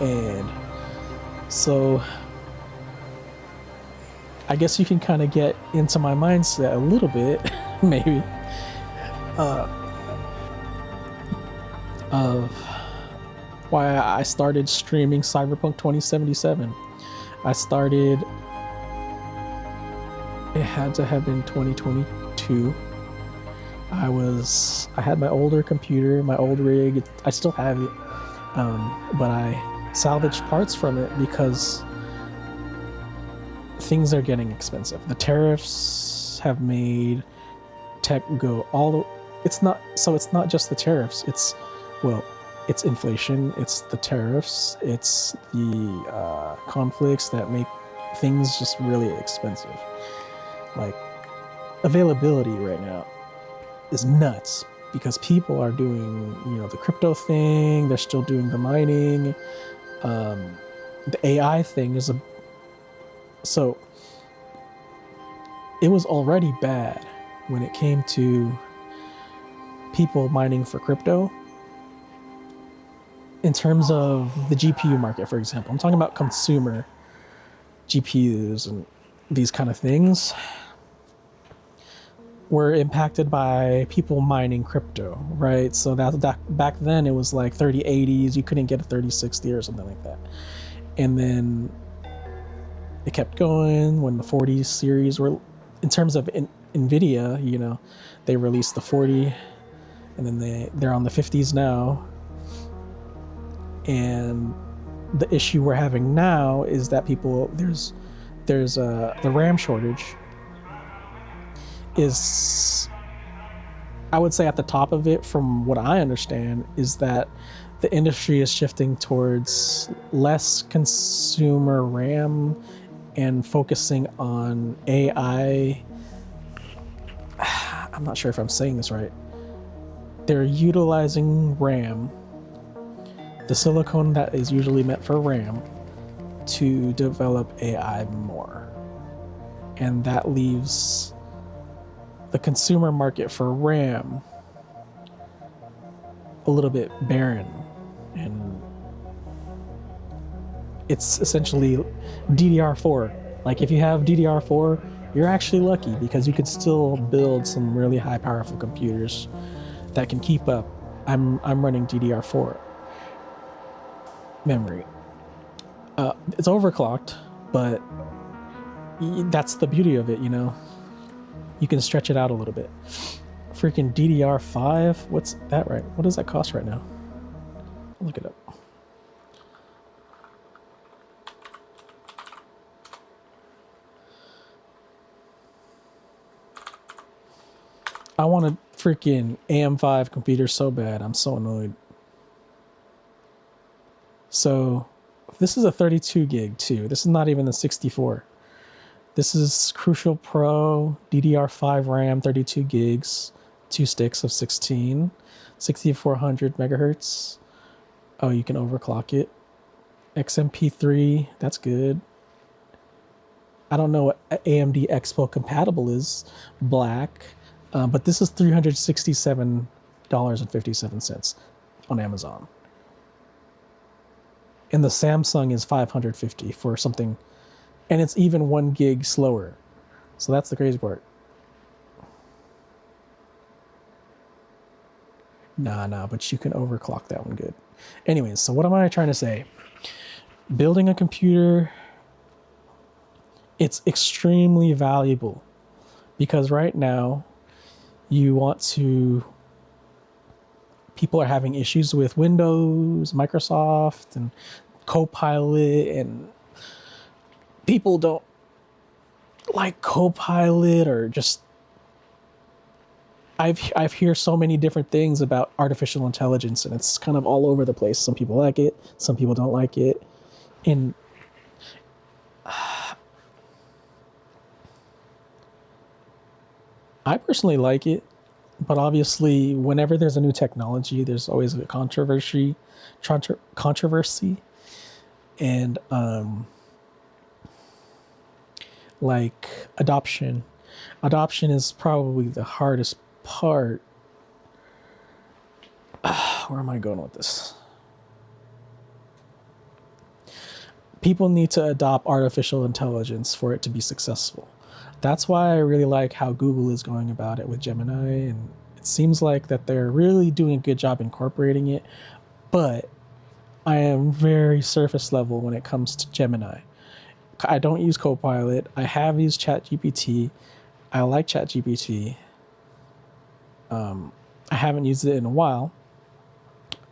And so I guess you can kind of get into my mindset a little bit, maybe, of why I started streaming Cyberpunk 2077. It had to have been 2022. I had my older computer, my old rig. I still have it, but I salvaged parts from it because things are getting expensive. The tariffs have made tech go it's not just the tariffs. It's inflation, it's the tariffs, it's the conflicts that make things just really expensive. Like, availability right now is nuts because people are doing, the crypto thing, they're still doing the mining. The AI thing is so it was already bad when it came to people mining for crypto. In terms of the GPU market, for example, I'm talking about consumer GPUs and these kind of things were impacted by people mining crypto, right? So that back then it was like 3080s, you couldn't get a 3060 or something like that. And then it kept going when the 40 series were, in terms of NVIDIA, they released the 40, and then they're on the 50s now. And the issue we're having now is that there's the RAM shortage is, I would say at the top of it, from what I understand, is that the industry is shifting towards less consumer RAM and focusing on AI. I'm not sure if I'm saying this right. They're utilizing RAM, the silicone that is usually meant for RAM, to develop AI more. And that leaves the consumer market for RAM a little bit barren. And it's essentially DDR4. Like, if you have DDR4, you're actually lucky because you could still build some really high powerful computers that can keep up. I'm running DDR4 memory. It's overclocked, but that's the beauty of it, You can stretch it out a little bit. Freaking DDR5, what's that right? What does that cost right now? Look it up. I want a freaking AM5 computer so bad. I'm so annoyed. So this is a 32 gig too. This is not even the 64. This is Crucial Pro DDR5 RAM, 32 gigs, 2 sticks of 16, 6400 megahertz. Oh, you can overclock it. XMP3, that's good. I don't know what AMD Expo compatible is, black, but this is $367.57 on Amazon. And the Samsung is $550 for something, and it's even 1 gig slower. So that's the crazy part. Nah, but you can overclock that one good. Anyways, so what am I trying to say? Building a computer, it's extremely valuable because right now people are having issues with Windows, Microsoft, and Copilot, and people don't like Copilot, or just I've heard so many different things about artificial intelligence, and it's kind of all over the place. Some people like it, some people don't like it. And I personally like it, but obviously whenever there's a new technology, there's always a controversy, and like adoption. Adoption is probably the hardest part. Where am I going with this? People need to adopt artificial intelligence for it to be successful. That's why I really like how Google is going about it with Gemini, and it seems like that they're really doing a good job incorporating it, but I am very surface level when it comes to Gemini. I don't use Copilot. I have used ChatGPT. I like ChatGPT. I haven't used it in a while.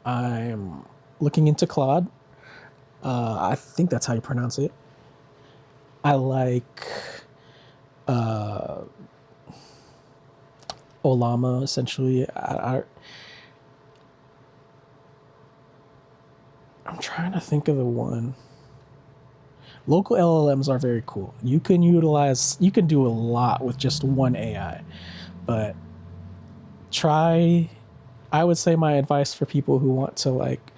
I'm looking into Claude. I think that's how you pronounce it. I like Olama, essentially. I'm trying to think of the one. Local LLMs are very cool. You can do a lot with just one AI, but I would say my advice for people who want to like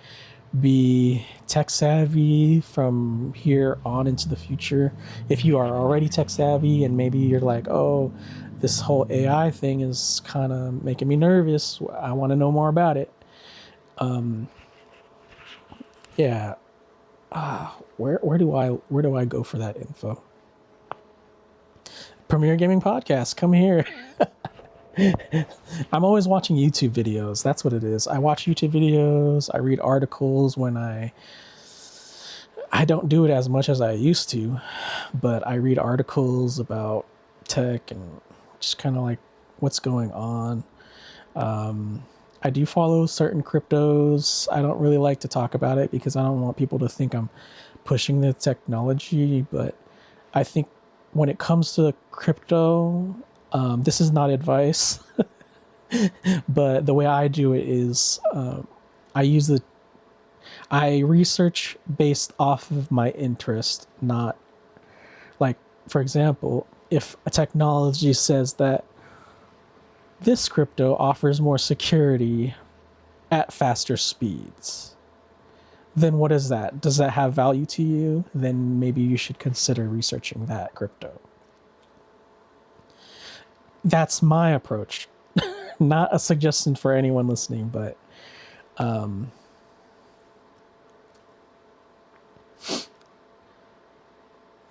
be tech savvy from here on into the future, if you are already tech savvy and maybe you're like, oh, this whole AI thing is kind of making me nervous, I want to know more about it. Yeah. Where do I go for that info? Premier Gaming Podcast, come here. I'm always watching YouTube videos. That's what it is. I watch YouTube videos. I read articles when I don't do it as much as I used to, but I read articles about tech and just kind of like what's going on. I do follow certain cryptos. I don't really like to talk about it because I don't want people to think I'm pushing the technology, but I think when it comes to crypto, this is not advice, but the way I do it is I research based off of my interest, not like, for example, if a technology says that this crypto offers more security at faster speeds, then what is that? Does that have value to you? Then maybe you should consider researching that crypto. That's my approach. Not a suggestion for anyone listening, but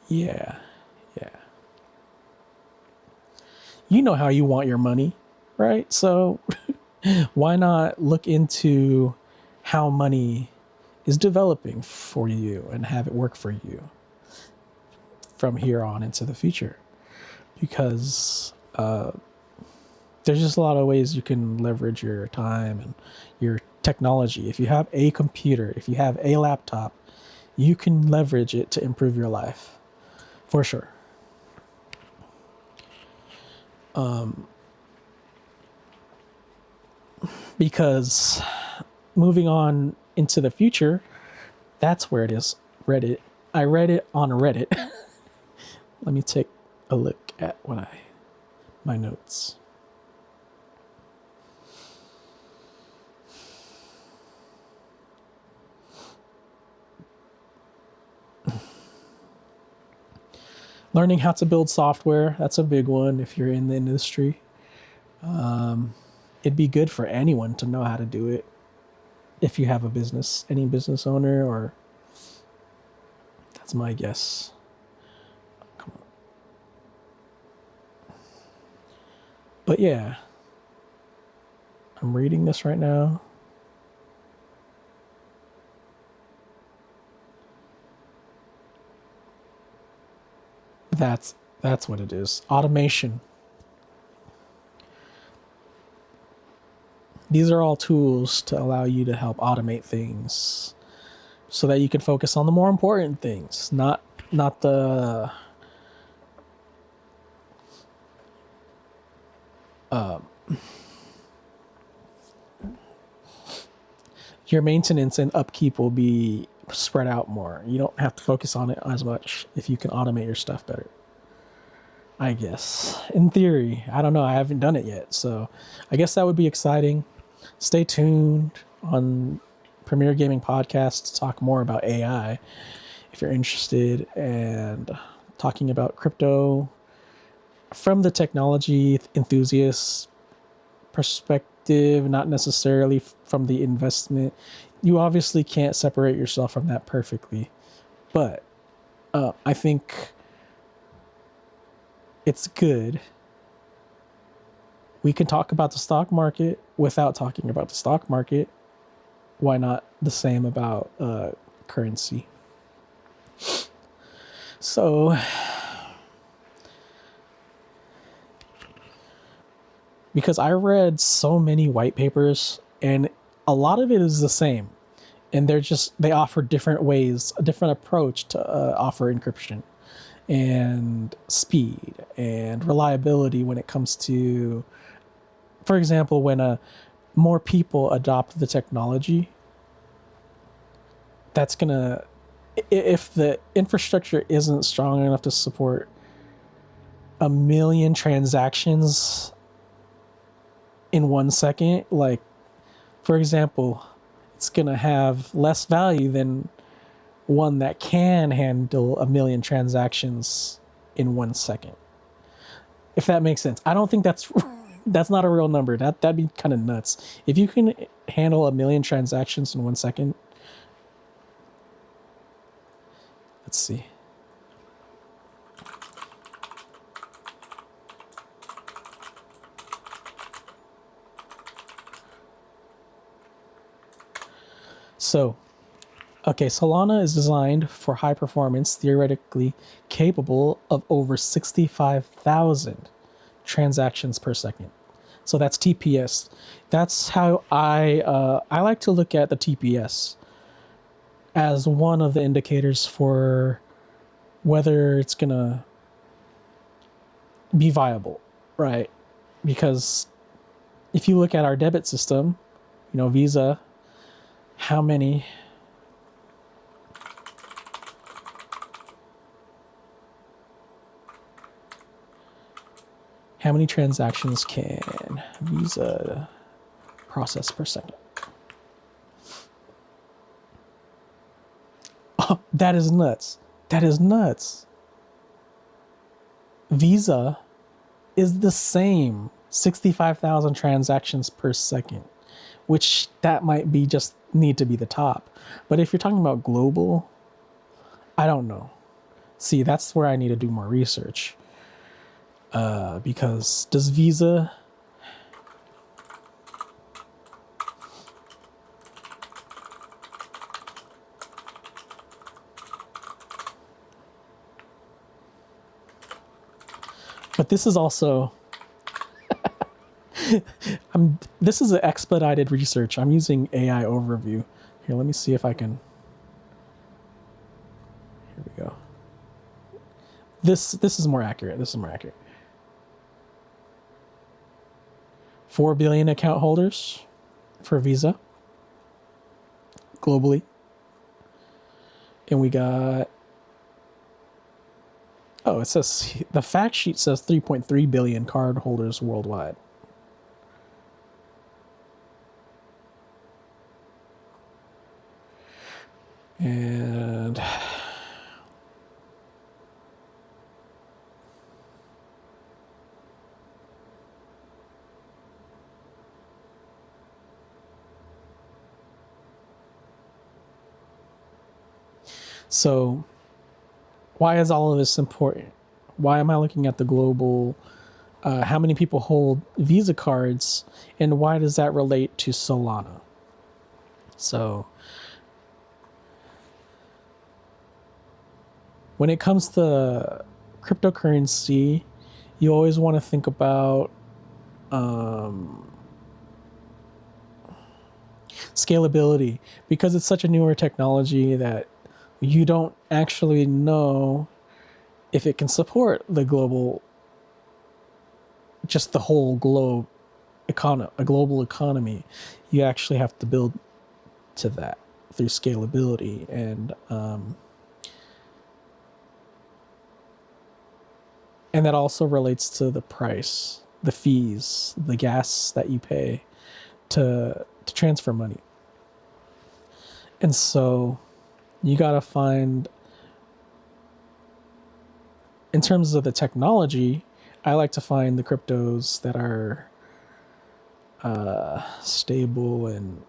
yeah. You know how you want your money, right? So why not look into how money is developing for you and have it work for you from here on into the future? Because there's just a lot of ways you can leverage your time and your technology. If you have a computer, if you have a laptop, you can leverage it to improve your life, for sure. Because moving on into the future, That's where it is. Reddit. I read it on Reddit. Let me take a look at my notes. Learning how to build software, that's a big one if you're in the industry. It'd be good for anyone to know how to do it if you have a business, any business owner, or that's my guess. Come on. But yeah, I'm reading this right now. That's what it is. Automation. These are all tools to allow you to help automate things so that you can focus on the more important things, not the your maintenance and upkeep will be spread out more. You don't have to focus on it as much if you can automate your stuff better. I guess. In theory. I don't know. I haven't done it yet. So I guess that would be exciting. Stay tuned on Premier Gaming Podcast to talk more about AI if you're interested, and talking about crypto from the technology enthusiast perspective, not necessarily from the investment. You obviously can't separate yourself from that perfectly, but I think it's good. We can talk about the stock market without talking about the stock market. Why not the same about currency? So, because I read so many white papers and a lot of it is the same, and they offer different ways, a different approach to offer encryption and speed and reliability when it comes to, for example, when more people adopt the technology, that's gonna, if the infrastructure isn't strong enough to support 1 million transactions in 1 second, like, for example, it's gonna have less value than one that can handle 1 million transactions in 1 second. If that makes sense. I don't think that's not a real number. That'd be kind of nuts. If you can handle 1 million transactions in 1 second, let's see. So, okay, Solana is designed for high performance, theoretically capable of over 65,000 transactions per second. So that's TPS. That's how I like to look at the TPS as one of the indicators for whether it's gonna be viable, right? Because if you look at our debit system, Visa, how many transactions can Visa process per second? Oh, that is nuts. That is nuts. Visa is the same 65,000 transactions per second, which that might be just need to be the top. But if you're talking about global, I don't know. See, that's where I need to do more research. Because does Visa but this is also this is an expedited research. I'm using AI overview. Here, let me see if I can. Here we go. This is more accurate. 4 billion account holders for Visa globally. And we got, oh, it says, the fact sheet says 3.3 billion card holders worldwide. And so why is all of this important? Why am I looking at the global, how many people hold Visa cards, and why does that relate to Solana? So when it comes to cryptocurrency, you always want to think about scalability, because it's such a newer technology that you don't actually know if it can support the global, just the whole globe a global economy. You actually have to build to that through scalability, and that also relates to the price, the fees, the gas that you pay to transfer money. And so you got to find, in terms of the technology, I like to find the cryptos that are stable, and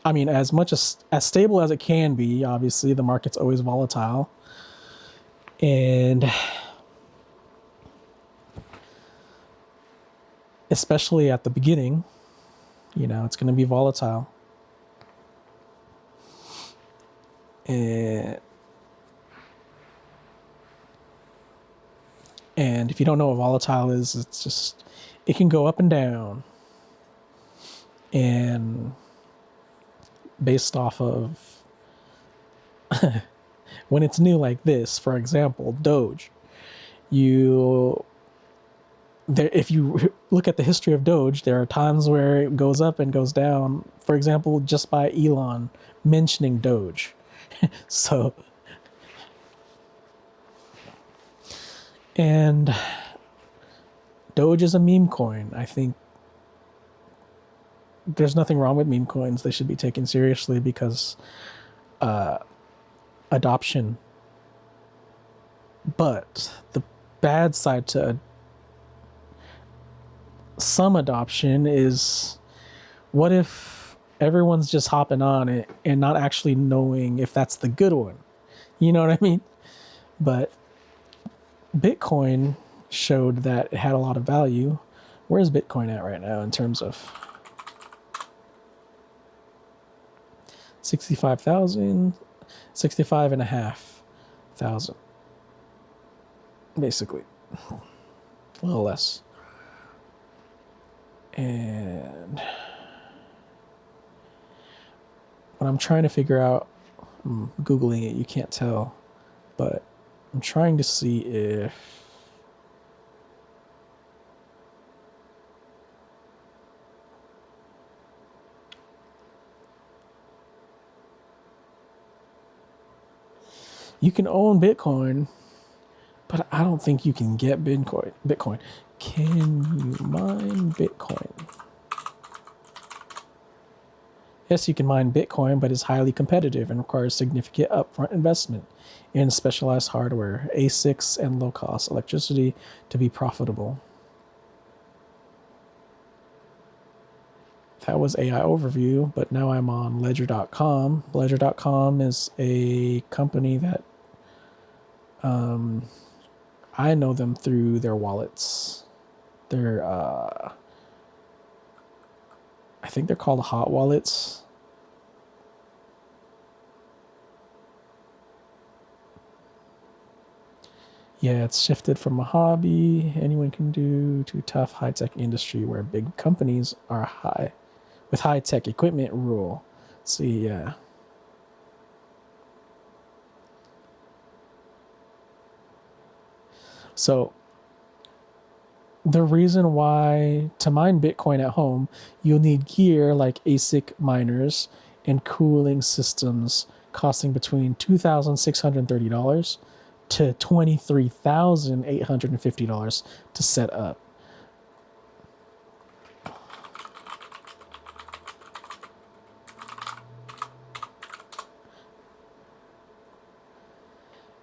I mean, as much as stable as it can be. Obviously, the market's always volatile, and especially at the beginning, it's going to be volatile. And if you don't know what volatile is, it's just, it can go up and down. And based off of when it's new like this, for example, Doge, if you look at the history of Doge, there are times where it goes up and goes down. For example, just by Elon mentioning Doge. So, and Doge is a meme coin. I think there's nothing wrong with meme coins. They should be taken seriously because adoption. But the bad side to some adoption is, what if everyone's just hopping on it and not actually knowing if that's the good one? You know what I mean? But Bitcoin showed that it had a lot of value. Where's Bitcoin at right now in terms of 65,000, 65,500, basically, a little less. And what I'm trying to figure out, I'm Googling it, you can't tell, but I'm trying to see if you can own Bitcoin, but I don't think you can get Bitcoin. Can you mine Bitcoin? Yes, you can mine Bitcoin, but it's highly competitive and requires significant upfront investment in specialized hardware, ASICs, and low-cost electricity to be profitable. That was AI overview, but now I'm on ledger.com. Ledger.com is a company that I know them through their wallets. They're I think they're called hot wallets. Yeah, it's shifted from a hobby anyone can do to tough high-tech industry where big companies are with high-tech equipment rule. See, yeah. So the reason why to mine Bitcoin at home, you'll need gear like ASIC miners and cooling systems costing between $2,630 to $23,850 to set up.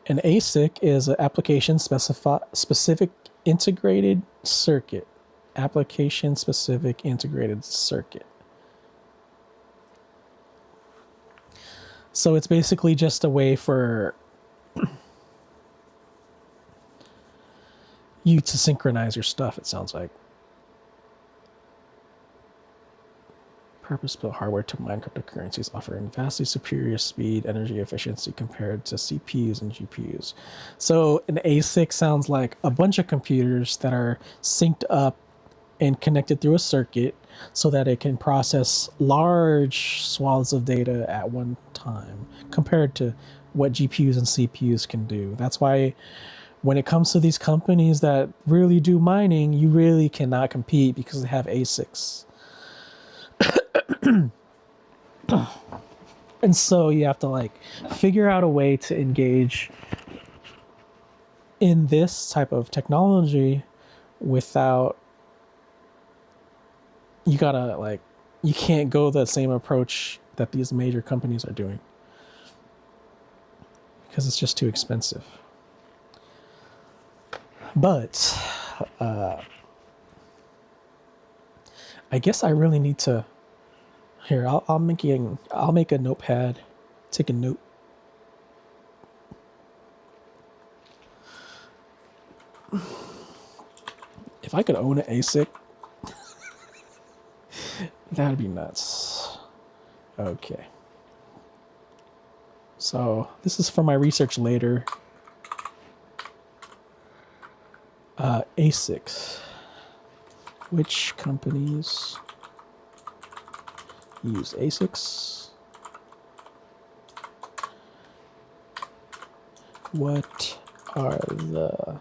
An ASIC is an application specific integrated circuit. Application specific integrated circuit. So it's basically just a way for you to synchronize your stuff, it sounds like. Purpose-built hardware to mine cryptocurrencies, offering vastly superior speed, energy efficiency compared to CPUs and GPUs. So an ASIC sounds like a bunch of computers that are synced up and connected through a circuit so that it can process large swaths of data at one time compared to what GPUs and CPUs can do. That's why when it comes to these companies that really do mining, you really cannot compete because they have ASICs. And so you have to like figure out a way to engage in this type of technology without, you gotta like, you can't go the same approach that these major companies are doing because it's just too expensive. But I guess I really need to. Here, I'll make a notepad. Take a note. If I could own an ASIC, that'd be nuts. Okay. So this is for my research later. ASICs. Which companies use ASICs? What are the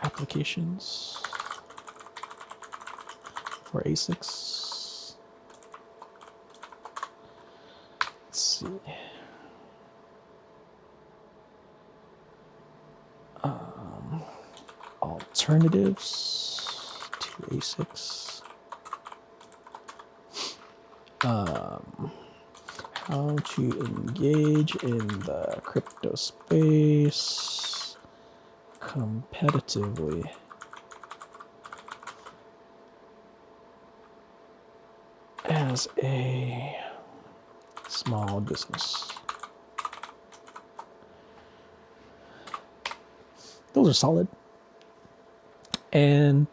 applications for ASICs? Let's see. Alternatives to ASICs. How to engage in the crypto space competitively. As a small business. Those are solid. And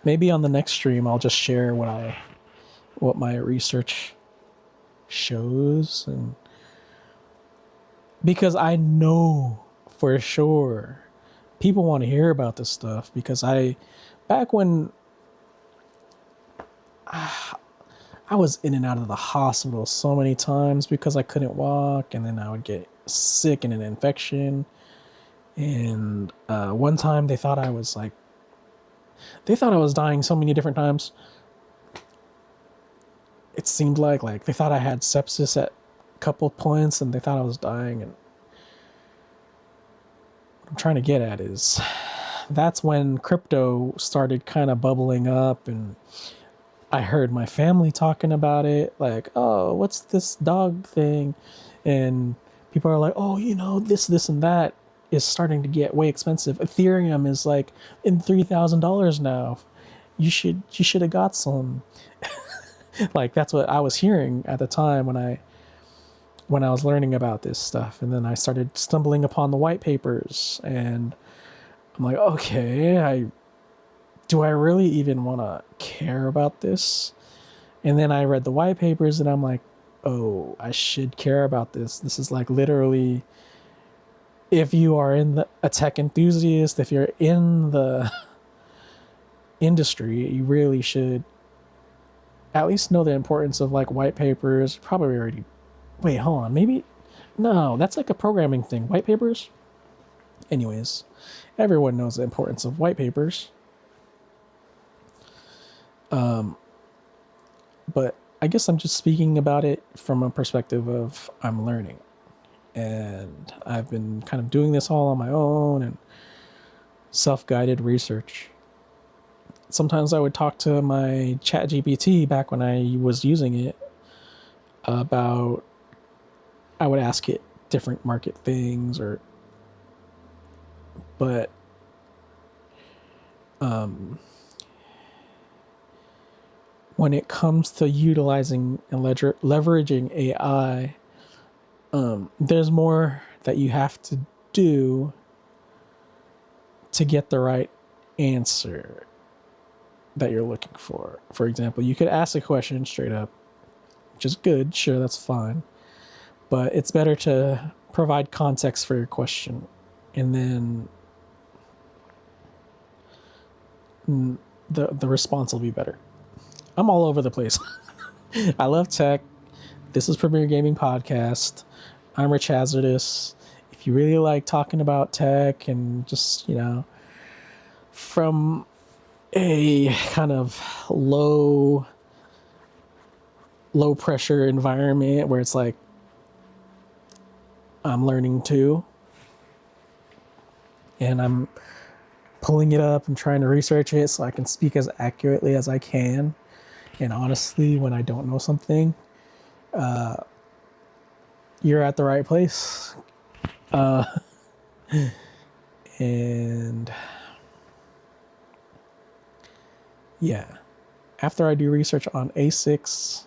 maybe on the next stream, I'll just share what my research shows, and because I know for sure people want to hear about this stuff, because back when I was in and out of the hospital so many times because I couldn't walk, and then I would get sick and an infection. And one time they thought I was dying so many different times. It seemed like they thought I had sepsis at a couple points, and they thought I was dying. And what I'm trying to get at is that's when crypto started kind of bubbling up, and I heard my family talking about it, like, oh, what's this dog thing? And people are like, oh, this and that is starting to get way expensive. Ethereum is like in $3,000 now. You should have got some. Like, that's what I was hearing at the time when I was learning about this stuff. And then I started stumbling upon the white papers, and I'm like, okay, do I really even want to care about this? And then I read the white papers, and I'm like, oh, I should care about this. This is like literally, if you are a tech enthusiast, if you're in the industry, you really should at least know the importance of like white papers. Probably already. Wait, hold on. Maybe. No, that's like a programming thing. White papers? Anyways, everyone knows the importance of white papers. But I guess I'm just speaking about it from a perspective of I'm learning. And I've been kind of doing this all on my own and self-guided research. Sometimes I would talk to my chat GPT back when I was using it about, I would ask it different market things but when it comes to utilizing and leveraging AI, there's more that you have to do to get the right answer that you're looking for. For example, you could ask a question straight up, which is good. Sure, that's fine. But it's better to provide context for your question. And then the response will be better. I'm all over the place. I love tech. This is Premier Gaming Podcast. I'm richazardous. If you really like talking about tech and just, from a kind of low pressure environment where it's like I'm learning too, and I'm pulling it up and trying to research it so I can speak as accurately as I can. And honestly, when I don't know something, you're at the right place. And yeah, after I do research on ASICs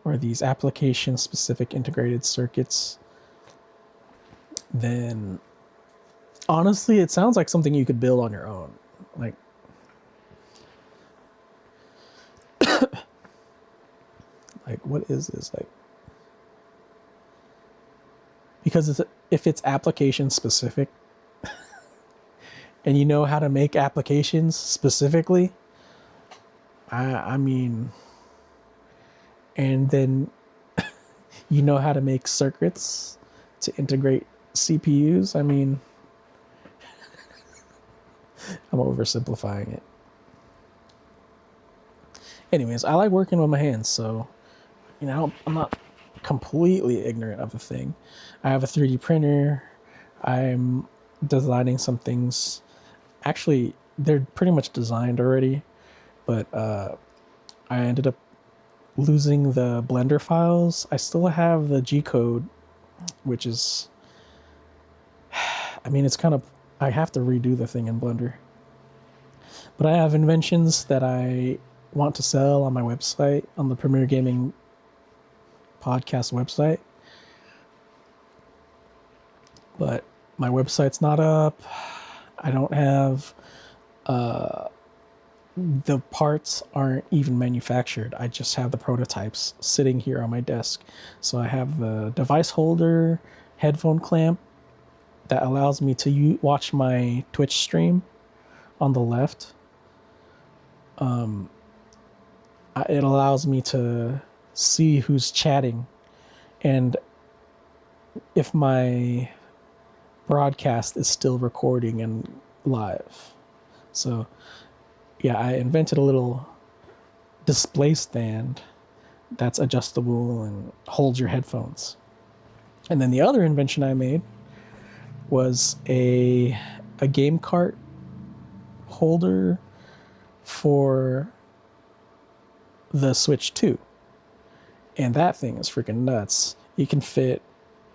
or these application specific integrated circuits, then honestly, it sounds like something you could build on your own. Like, what is this? Like, because if it's application specific and you know how to make applications specifically, I mean, and then you know how to make circuits to integrate CPUs. I mean, I'm oversimplifying it. Anyways, I like working with my hands, so, I'm not completely ignorant of the thing. I have a 3D printer. I'm designing some things. Actually, they're pretty much designed already, but I ended up losing the Blender files. I still have the G code, which is, it's kind of, I have to redo the thing in Blender. But I have inventions that I want to sell on my website, on the Premier Gaming Podcast website. But my website's not up. I don't have, the parts aren't even manufactured. I just have the prototypes sitting here on my desk. So I have the device holder, headphone clamp that allows me to watch my Twitch stream on the left. It allows me to see who's chatting and if my broadcast is still recording and live. So yeah, I invented a little display stand that's adjustable and holds your headphones. And then the other invention I made was a game cart holder for the Switch 2. And that thing is freaking nuts. You can fit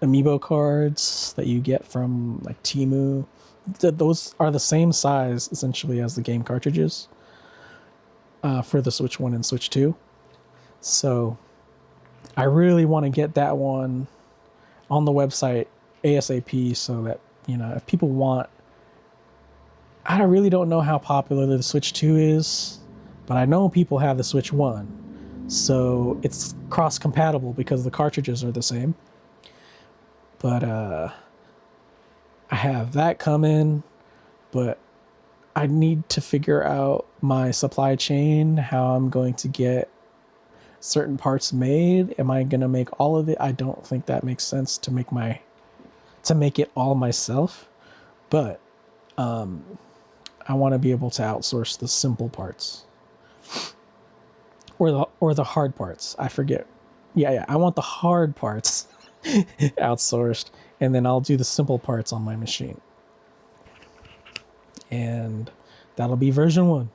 amiibo cards that you get from like Temu. Those are the same size essentially as the game cartridges for the Switch 1 and Switch 2. So I really want to get that one on the website ASAP so that, if people want, I really don't know how popular the Switch 2 is, but I know people have the Switch 1. So it's cross-compatible because the cartridges are the same. But I have that coming, but I need to figure out my supply chain, how I'm going to get certain parts made. Am I going to make all of it? I don't think that makes sense to make it all myself, but I want to be able to outsource the simple parts or or the hard parts. I forget. Yeah, I want the hard parts outsourced, and then I'll do the simple parts on my machine. And that'll be version 1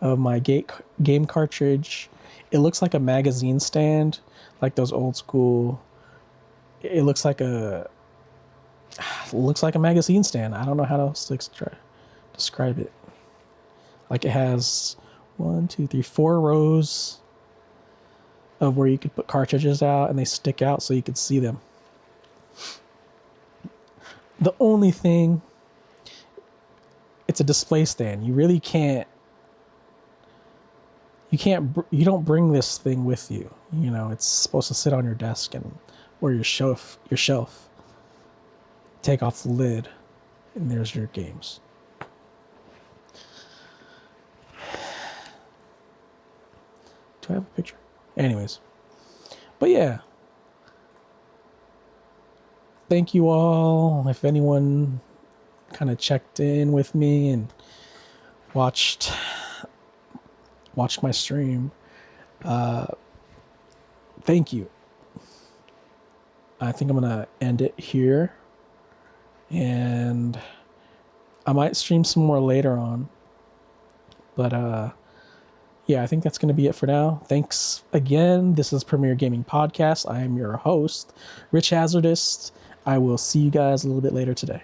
of my game cartridge. It looks like a magazine stand, like those old school. It looks like a magazine stand. I don't know how else to describe it. Like it has 4 rows of where you could put cartridges out, and they stick out so you could see them. The only thing, it's a display stand. You really can't. You don't bring this thing with you. You know, it's supposed to sit on your desk or your shelf. Take off the lid, and there's your games. Do I have a picture? Anyways. But yeah. Thank you all. If anyone kind of checked in with me and watched my stream, thank you. I think I'm gonna end it here, and I might stream some more later on, but yeah, I think that's gonna be it for now. Thanks again. This is Premier Gaming Podcast. I am your host, Richazardous. I will see you guys a little bit later today.